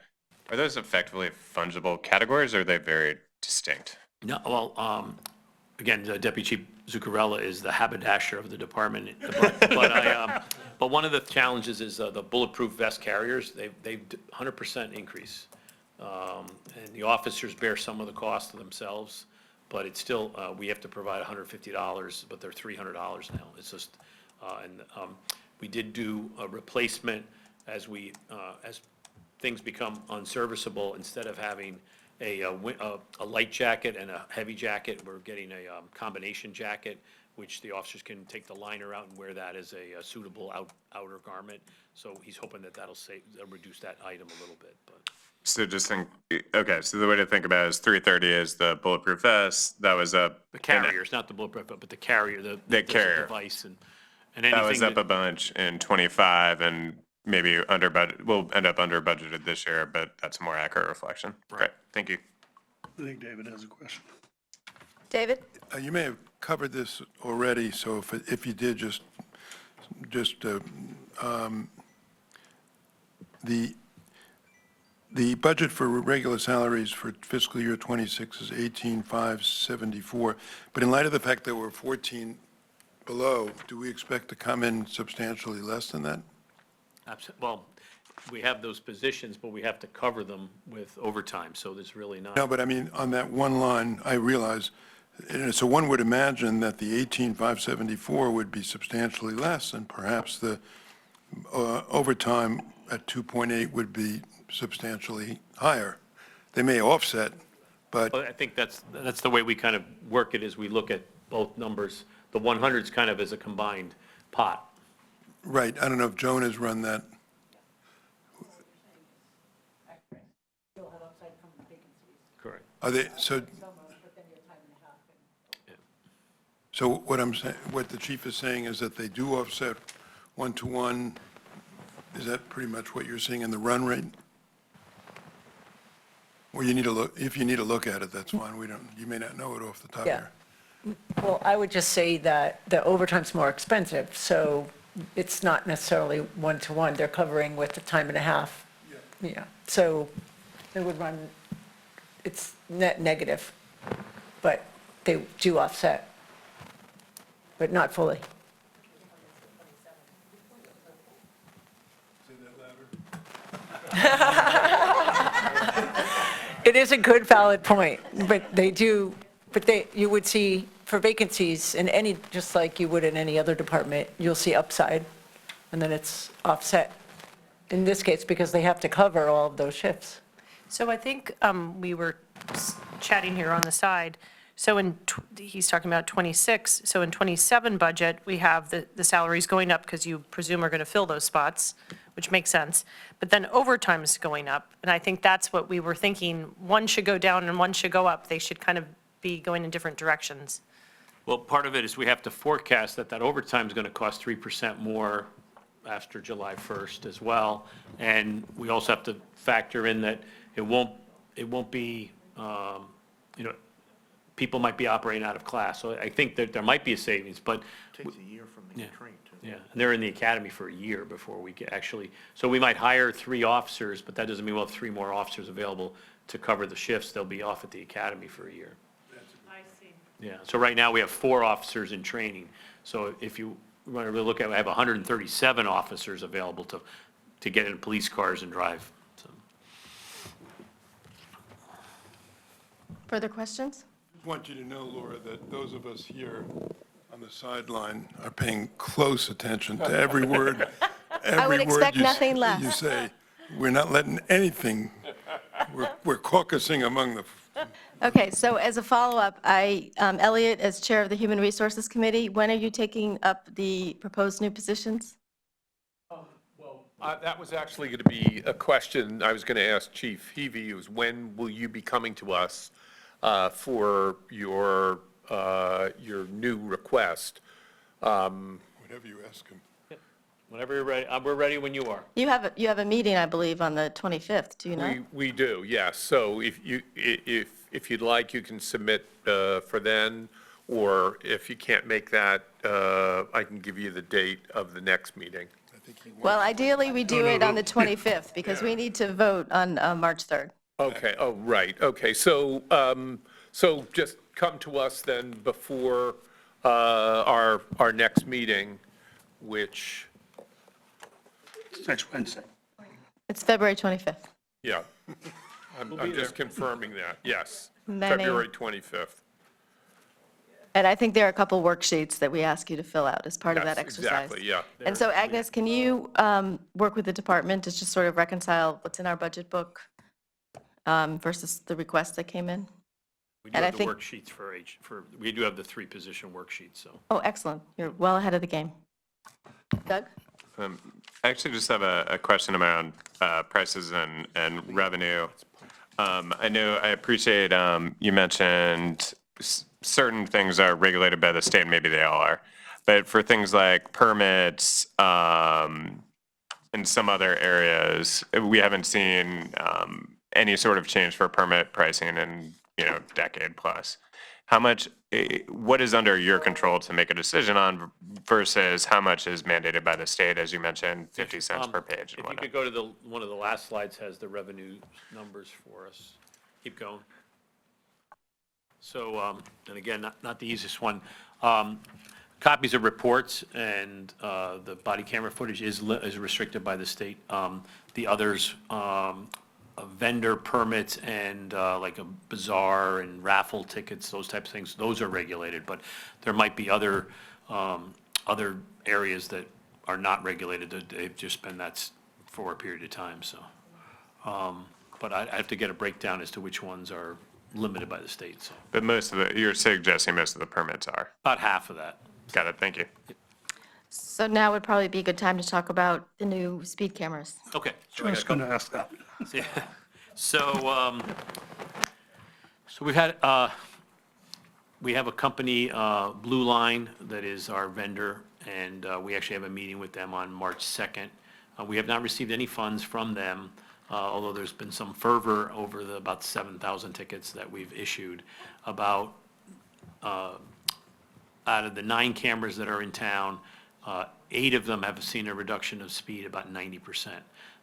are those effectively fungible categories or are they very distinct? No, well, again, Deputy Chief Zuccarello is the haberdasher of the department, but one of the challenges is the bulletproof vest carriers, they've 100% increase. And the officers bear some of the cost of themselves, but it's still, we have to provide $150, but they're $300 now. It's just, we did do a replacement as things become unserviceable. Instead of having a light jacket and a heavy jacket, we're getting a combination jacket, which the officers can take the liner out and wear that as a suitable outer garment. So he's hoping that that'll reduce that item a little bit, but. So just think, okay, so the way to think about it is 330 is the bulletproof vest, that was up. The carriers, not the bulletproof, but the carrier, the carrier. device and That was anything up a bunch in '25 and maybe under budget, we'll end up under budgeted this year, but that's a more accurate reflection. Great, thank you. I think David has a question. David? You may have covered this already, so if you did, just the budget for regular salaries for fiscal year '26 is 18,574, but in light of the fact that we're 14 below, do we expect to come in substantially less than that? Well, we have those positions, but we have to cover them with overtime, so there's really not. No, but I mean, on that one line, I realize, and so one would imagine that the 18,574 would be substantially less, and perhaps the overtime at 2.8 would be substantially higher. They may offset, but, But I think that's the way we kind of work it, is we look at both numbers. The 100's kind of as a combined pot. right, I don't know if Joan has run that. Correct. Are they, so what I'm saying, what the chief is saying is that they do offset 1-to-1. Is that pretty much what you're seeing in the run rate? Or you need to look, if you need to look at it, that's fine, you may not know it off the top of Yeah. your. Well, I would just say that the overtime's more expensive, so it's not necessarily one-to-one. They're covering with the time and a half. Yeah. So they would run, it's net negative, but they do offset, but not fully. It is a good valid point, but they do, you would see for vacancies in any, just like you would in any other department, you'll see upside, and then it's offset. In this case, because they have to cover all of those shifts. So I think we were chatting here on the side. So he's talking about 26, so in 27 budget, we have the salaries going up because you presume are going to fill those spots, which makes sense. But then overtime is going up, and I think that's what we were thinking. One should go down and one should go up. They should kind of be going in different directions. Well, part of it is we have to forecast that overtime is going to cost 3% more after July 1st as well. And we also have to factor in that it won't be people might be operating out of class. So I think that there might be a savings, but Takes a year from the train too. yeah, and they're in the academy for a year before we get actually, so we might hire 3 officers, but that doesn't mean we'll have 3 more officers available to cover the shifts. They'll be off at the academy for a year. I see. Yeah, so right now we have 4 officers in training. So if you want to really look at, I have 137 officers available to get in police cars and drive. So, Further questions? I want you to know, Laura, that those of us here on the sideline are paying close attention to every word, every word expect nothing less. you say. We're not letting anything, we're caucusing among the, Okay, so as a follow-up, Elliot, as Chair of the Human Resources Committee, when are you taking up the proposed new positions? That was actually going to be a question I was going to ask Chief Heavey, is when will you be coming to us for your new request? whatever you ask him. whenever you're ready, we're ready when you are. You have a meeting, I believe, on the 25th, do you not? We do, yes. So if you'd like, you can submit for then, or if you can't make that, I can give you the date of the next meeting. I think he Well, wants, ideally, we do it on the 25th, because we need to vote on March 3rd. Okay, oh, right, okay. So, so just come to us then before our next meeting, which, Next Wednesday. It's February 25th. yeah. I'm just confirming that, yes. Many- February 25th. And I think there are a couple worksheets that we ask you to fill out as part of that Yes, exercise. exactly, yeah. And so Agnes, can you work with the department to just sort of reconcile what's in our budget book versus the request that came in? We do And I have the think- worksheets we do have the 3 position worksheets, so. Oh, excellent. You're well ahead of the game. Doug? I actually just have a question around prices and revenue. I appreciate you mentioned certain things are regulated by the state, and maybe they all are. But for things like permits and some other areas, we haven't seen any sort of change for permit pricing in, decade plus. How much, what is under your control to make a decision on versus how much is mandated by the state, as you mentioned, 50 cents per page and If you whatnot? could go to one of the last slides has the revenue numbers for us. Keep going. So, and again, not the easiest one. Copies of reports and the body camera footage is restricted by the state. The others, vendor permits and like a bazaar and raffle tickets, those types of things, those are regulated. But there might be other areas that are not regulated, that they've just been that's for a period of time, so. But I have to get a breakdown as to which ones are limited by the state, so. But you're suggesting most of the permits are. About half of that. Got it, thank you. So now would probably be a good time to talk about the new speed cameras. Okay. so I got a Just going to ask that. Yeah. So, we have a company, Blue Line, that is our vendor, and we actually have a meeting with them on March 2nd. We have not received any funds from them, although there's been some fervor over the about 7,000 tickets that we've issued. About, out of the 9 cameras that are in town, 8 of them have seen a reduction of speed about 90%.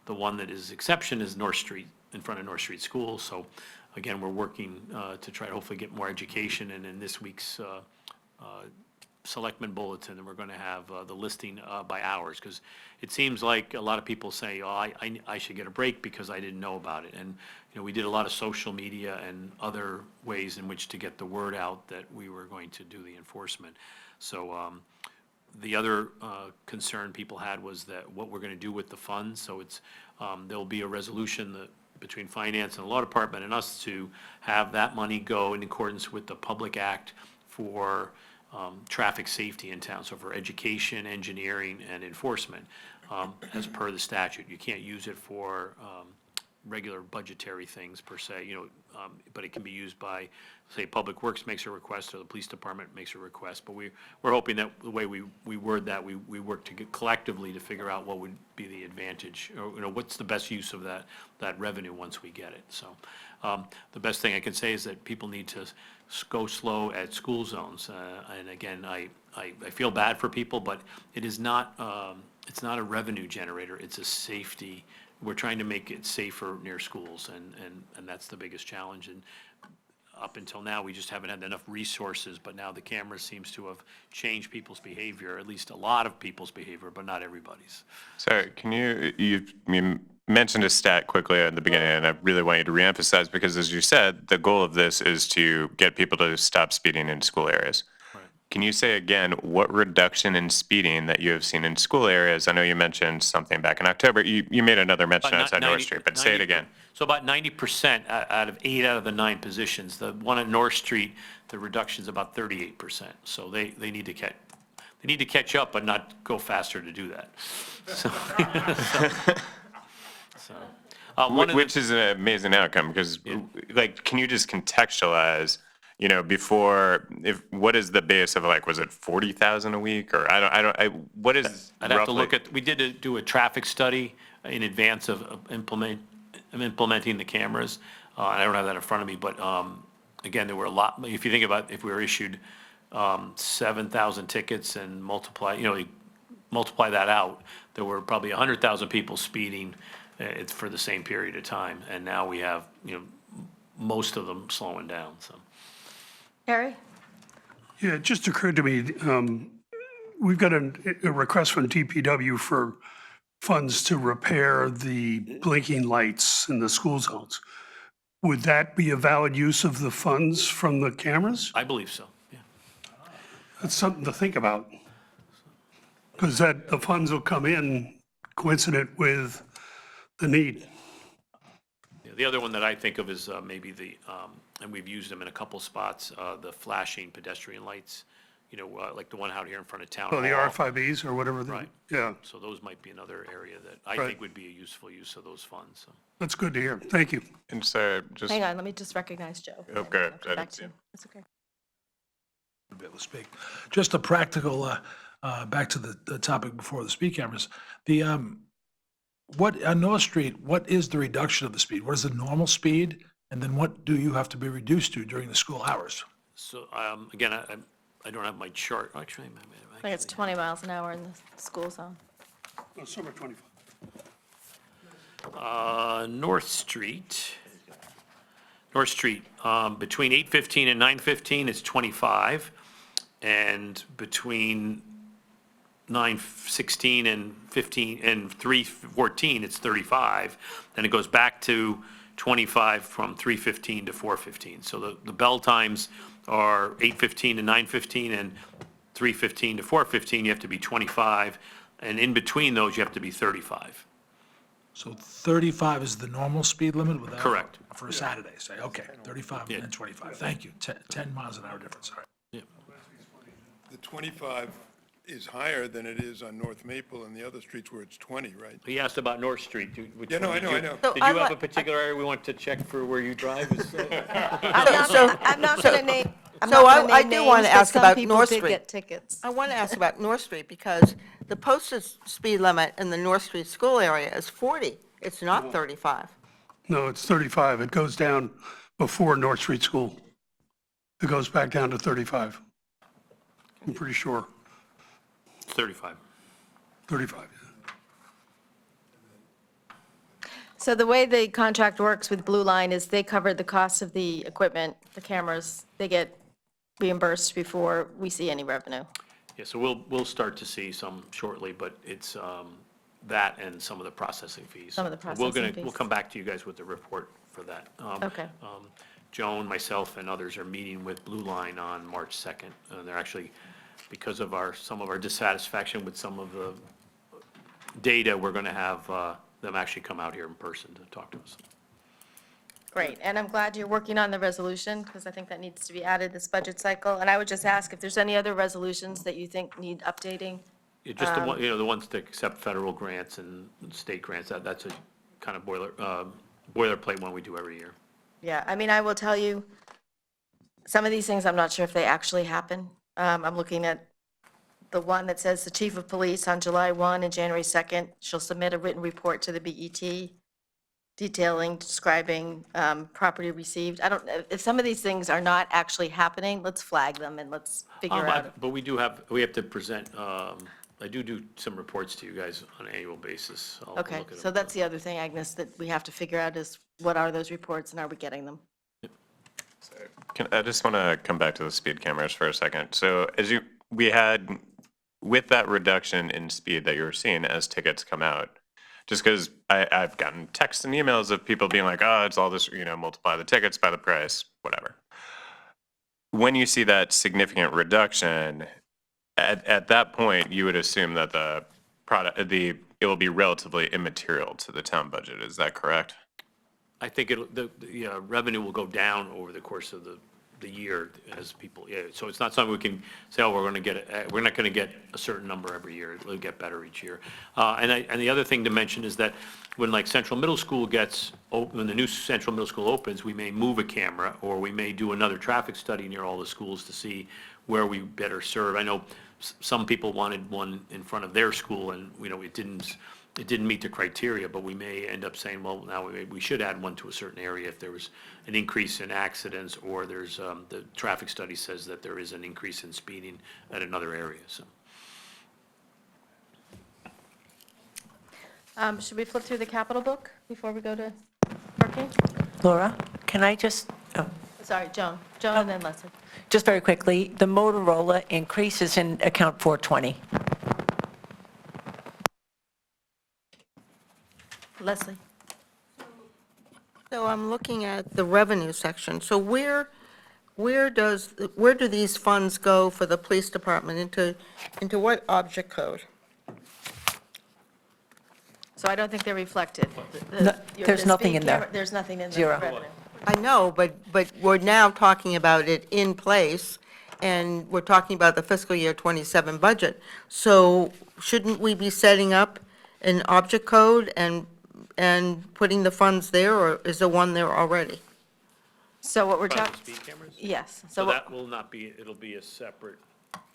The one that is exception is North Street, in front of North Street School. So again, we're working to try to hopefully get more education. And in this week's Selectman Bulletin, and we're going to have the listing by hours, because it seems like a lot of people say, oh, I should get a break because I didn't know about it. And, we did a lot of social media and other ways in which to get the word out that we were going to do the enforcement. So the other concern people had was that what we're going to do with the funds. So it's, there'll be a resolution between Finance and the Law Department and us to have that money go in accordance with the Public Act for traffic safety in town, so for education, engineering, and enforcement, as per the statute. You can't use it for regular budgetary things per se, but it can be used by, say, Public Works makes a request or the police department makes a request. But we're hoping that the way we word that, we work to get collectively to figure out what would be the advantage, or, what's the best use of that revenue once we get it. So the best thing I can say is that people need to go slow at school zones. And again, I feel bad for people, but it is not, it's not a revenue generator, it's a safety. We're trying to make it safer near schools, and that's the biggest challenge. And up until now, we just haven't had enough resources, but now the camera seems to have changed people's behavior, at least a lot of people's behavior, but not everybody's. Sorry, can you mentioned a stat quickly at the beginning, and I really want you to reemphasize, because as you said, the goal of this is to get people to stop speeding in school areas. Can you say again what reduction in speeding that you have seen in school areas? I know you mentioned something back in October. You made another mention outside North Street, but say it again. So about 90% out of 8 out of the 9 positions. The one at North Street, the reduction's about 38%. So they need to catch up, but not go faster to do that. Which is an amazing outcome, because like, can you just contextualize, before, what is the base of, like, was it 40,000 a week, or what is I'd have to roughly- look at, we did do a traffic study in advance of implementing the cameras. I don't have that in front of me, but again, there were a lot, if you think about if we were issued 7,000 tickets and multiply that out, there were probably 100,000 people speeding it's for the same period of time. And now we have, most of them slowing down, so. Harry? Yeah, it just occurred to me, we've got a request from DPW for funds to repair the blinking lights in the school zones. Would that be a valid use of the funds from the cameras? I believe so, yeah. That's something to think about. Because the funds will come in coincident with the need. Yeah, the other one that I think of is maybe and we've used them in a couple spots, the flashing pedestrian lights, like the one out here in front of Town Hall. Oh, the RFIBs or whatever. Right. Yeah, So those might be another area that I Right. think would be a useful use of those funds, so. that's good to hear. Thank you. And so just, Hang on, let me just recognize Joe. Oh, go ahead. I'll come I back didn't to see you. him. That's okay. Be able to speak. Just a practical, back to the topic before the speed cameras. What, on North Street, what is the reduction of the speed? What is the normal speed? And then what do you have to be reduced to during the school hours? So, again, I don't have my chart, actually. I think it's 20 miles an hour in the school zone. Oh, summer 25. North Street, between 8:15 and 9:15, it's 25, and between 9:16 and 3:14, it's 35. Then it goes back to 25 from 3:15 to 4:15. So the bell times are 8:15 to 9:15, and 3:15 to 4:15, you have to be 25, and in between those, you have to be 35. So 35 is the normal speed limit without? Correct. For a Saturday, say, okay, 35 Yeah. and then 25. Thank you. 10 miles an hour difference, all right. The 25 is higher than it is on North Maple and the other streets where it's 20, right? He asked about North Street. Yeah, no, I know. So Did you have a particular area we want to check for where you drive? I'm not going to name, So I do want to ask about North Some people did Street. get tickets. I want to ask about North Street, because the posted speed limit in the North Street school area is 40. It's not 35. No, it's 35. It goes down before North Street School. It goes back down to 35. I'm pretty sure. 35. 35. So the way the contract works with Blue Line is they cover the cost of the equipment, the cameras. They get reimbursed before we see any revenue. Yeah, so we'll start to see some shortly, but it's that and some of the processing fees. Some of the So processing We'll fees. come back to you guys with the report for that. Okay. Joan, myself, and others are meeting with Blue Line on March 2nd. And they're actually, because of some of our dissatisfaction with some of the data, we're going to have them actually come out here in person to talk to us. Great, and I'm glad you're working on the resolution, because I think that needs to be added this budget cycle. And I would just ask if there's any other resolutions that you think need updating? Yeah, just the ones that accept federal grants and state grants, that's a kind of boilerplate one we do every year. Yeah, I mean, I will tell you, some of these things, I'm not sure if they actually happen. I'm looking at the one that says the chief of police on July 1 and January 2nd shall submit a written report to the BET detailing, describing property received. I don't, if some of these things are not actually happening, let's flag them and let's figure out. But we have to present, I do some reports to you guys on an annual basis. I'll Okay, look at so them. that's the other thing, Agnes, that we have to figure out is what are those reports and are we getting them? I just want to come back to the speed cameras for a second. So we had, with that reduction in speed that you were seeing as tickets come out, just because I've gotten texts and emails of people being like, oh, it's all this, multiply the tickets by the price, whatever. When you see that significant reduction, at that point, you would assume that the product, it will be relatively immaterial to the town budget. Is that correct? I think the revenue will go down over the course of the year as people, so it's not something we can say, oh, we're not going to get a certain number every year. It'll get better each year. And the other thing to mention is that when like Central Middle School when the new Central Middle School opens, we may move a camera or we may do another traffic study near all the schools to see where we better serve. I know some people wanted one in front of their school and, it didn't meet the criteria, but we may end up saying, well, now we should add one to a certain area if there was an increase in accidents or there's, the traffic study says that there is an increase in speeding at another area, so. Should we flip through the capital book before we go to parking? Laura, can I just, Sorry, Joan and then Leslie. just very quickly, the Motorola increases in account 420. Leslie. So I'm looking at the revenue section. So where do these funds go for the police department? Into what object code? So I don't think they're reflected. There's nothing in there. There's nothing in the Zero. revenue. I know, but we're now talking about it in place, and we're talking about the fiscal year '27 budget. So shouldn't we be setting up an object code and putting the funds there, or is there one there already? So what we're Private talking, speed cameras? yes. So what- that will not be, it'll be a separate,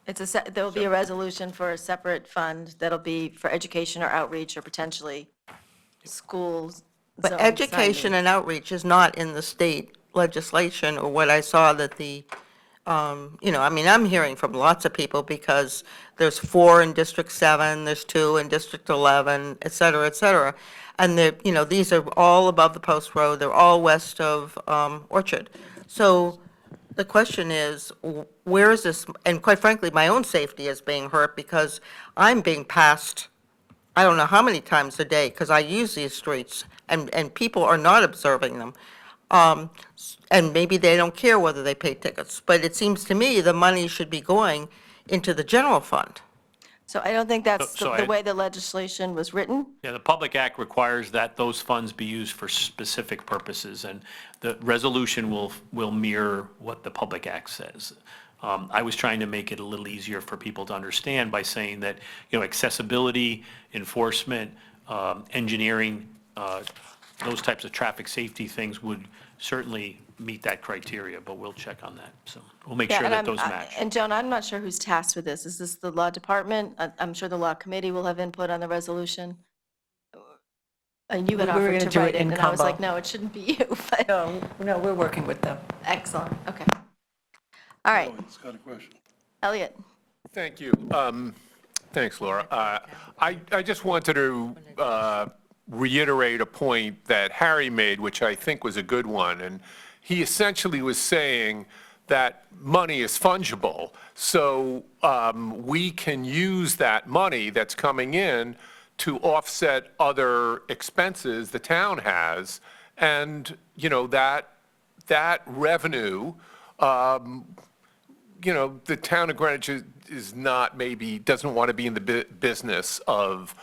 there'll be a resolution for a separate fund that'll be for education or outreach or potentially schools. But education and outreach is not in the state legislation, or what I saw that I'm hearing from lots of people, because there's 4 in District 7, there's 2 in District 11, et cetera, et cetera. And these are all above the post road, they're all west of Orchard. So the question is, where is this, and quite frankly, my own safety is being hurt, because I'm being passed, I don't know how many times a day, because I use these streets, and people are not observing them. And maybe they don't care whether they pay tickets, but it seems to me the money should be going into the general fund. So I don't think that's So the I- way the legislation was written. the Public Act requires that those funds be used for specific purposes, and the resolution will mirror what the Public Act says. I was trying to make it a little easier for people to understand by saying that, accessibility, enforcement, engineering, those types of traffic safety things would certainly meet that criteria, but we'll check on that. So we'll make Yeah, sure and that I'm- those match. And Joan, I'm not sure who's tasked with this. Is this the law department? I'm sure the law committee will have input on the resolution. And you had We were offered gonna to do it write it, in and I was combo. like, no, it shouldn't be you, but No, we're working with them. excellent, okay. All right, It's got a question. Elliot. Thank you. Thanks, Laura. I just wanted to reiterate a point that Harry made, which I think was a good one, and he essentially was saying that money is fungible, so we can use that money that's coming in to offset other expenses the town has, and, that revenue, the town of Greenwich is not, maybe, doesn't want to be in the business of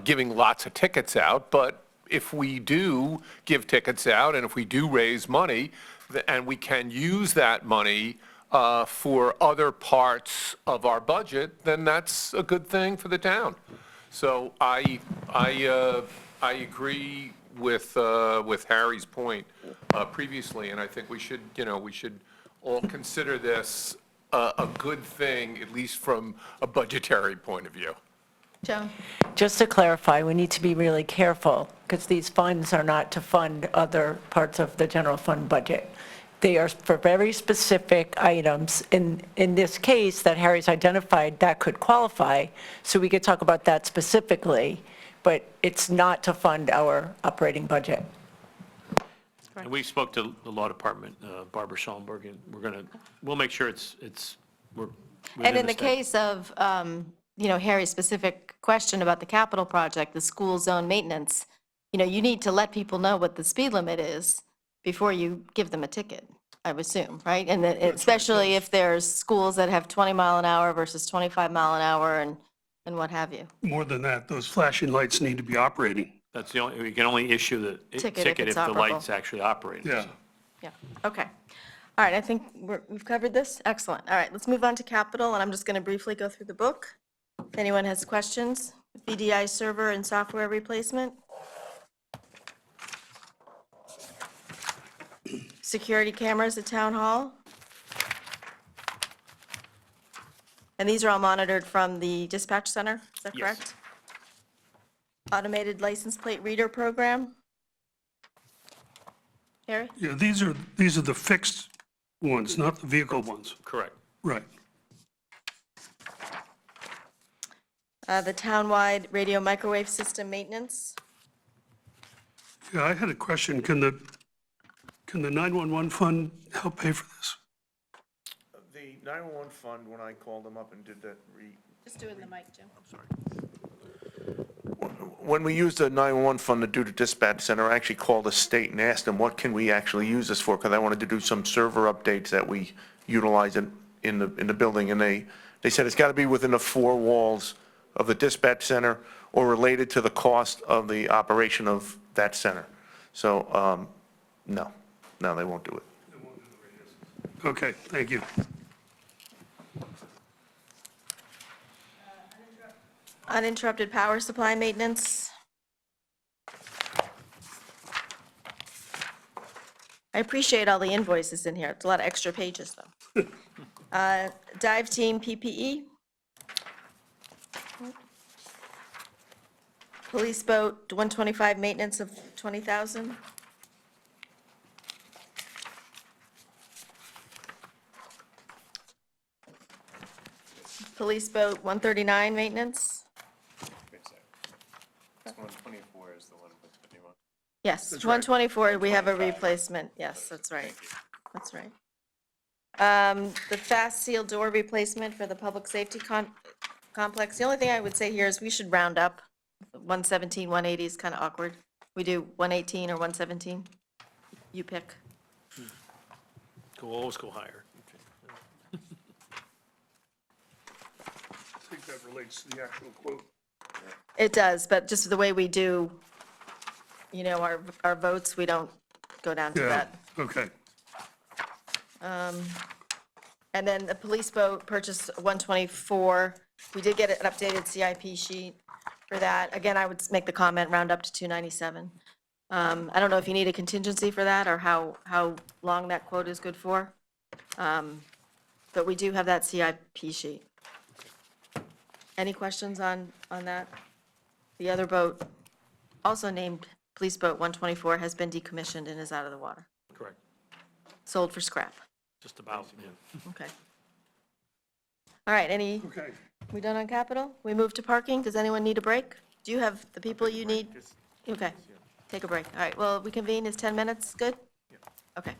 giving lots of tickets out, but if we do give tickets out and if we do raise money, and we can use that money for other parts of our budget, then that's a good thing for the town. So I agree with Harry's point previously, and I think we should, we should all consider this a good thing, at least from a budgetary point of view. Joan? Just to clarify, we need to be really careful, because these funds are not to fund other parts of the general fund budget. They are for very specific items. In this case that Harry's identified, that could qualify, so we could talk about that specifically, but it's not to fund our operating budget. And we spoke to the law department, Barbara Schallenberg, and we'll make sure we're within And in the state. case of, Harry's specific question about the capital project, the school zone maintenance, you need to let people know what the speed limit is before you give them a ticket, I would assume, right? And especially if there's schools that have 20 mile an hour versus 25 mile an hour and what have you. More than that, those flashing lights need to be operating. That's we can only issue the Ticket if ticket it's if the operable. light's actually operating. Yeah. so. Yeah, okay. All right, I think we've covered this. Excellent. All right, let's move on to capital, and I'm just going to briefly go through the book. If anyone has questions, VDI server and software replacement. Security cameras at Town Hall. And these are all monitored from the dispatch center, is that Yes. correct? Automated license plate reader program. Harry? Yeah, these are the fixed ones, not the vehicle ones. Correct. Right. The townwide radio microwave system maintenance. Yeah, I had a question. Can the 911 fund help pay for this? The 911 fund, when I called them up and did that Just doing the mic, Jim. when we used the 911 fund to do the dispatch center, I actually called the state and asked them, what can we actually use this for? Because I wanted to do some server updates that we utilize in the building, and they said it's got to be within the four walls of the dispatch center or related to the cost of the operation of that center. So, no, they won't do it. Okay, thank you. Uninterrupted power supply maintenance. I appreciate all the invoices in here. It's a lot of extra pages, though. Dive team PPE. Police boat 125 maintenance of 20,000. Police boat 139 maintenance. 124 is the one with the new one. Yes, 124, we have a replacement. Yes, that's right. That's right. The fast seal door replacement for the public safety complex. The only thing I would say here is we should round up. 117, 180 is kind of awkward. We do 118 or 117. You pick. Always go higher. I think that relates to the actual quote. It does, but just the way we do, our votes, we don't go down to Yeah, that. okay. And then the police boat purchase 124, we did get an updated CIP sheet for that. Again, I would make the comment, round up to 297. I don't know if you need a contingency for that or how long that quote is good for. But we do have that CIP sheet. Any questions on that? The other boat, also named Police Boat 124, has been decommissioned and is out of the water. Correct. Sold for scrap. Just about, yeah. Okay. All right, Okay. we done on capital? We move to parking? Does anyone need a break? Do you have the people you need? Okay, take a break. All right, well, we convene, is 10 minutes good? Okay.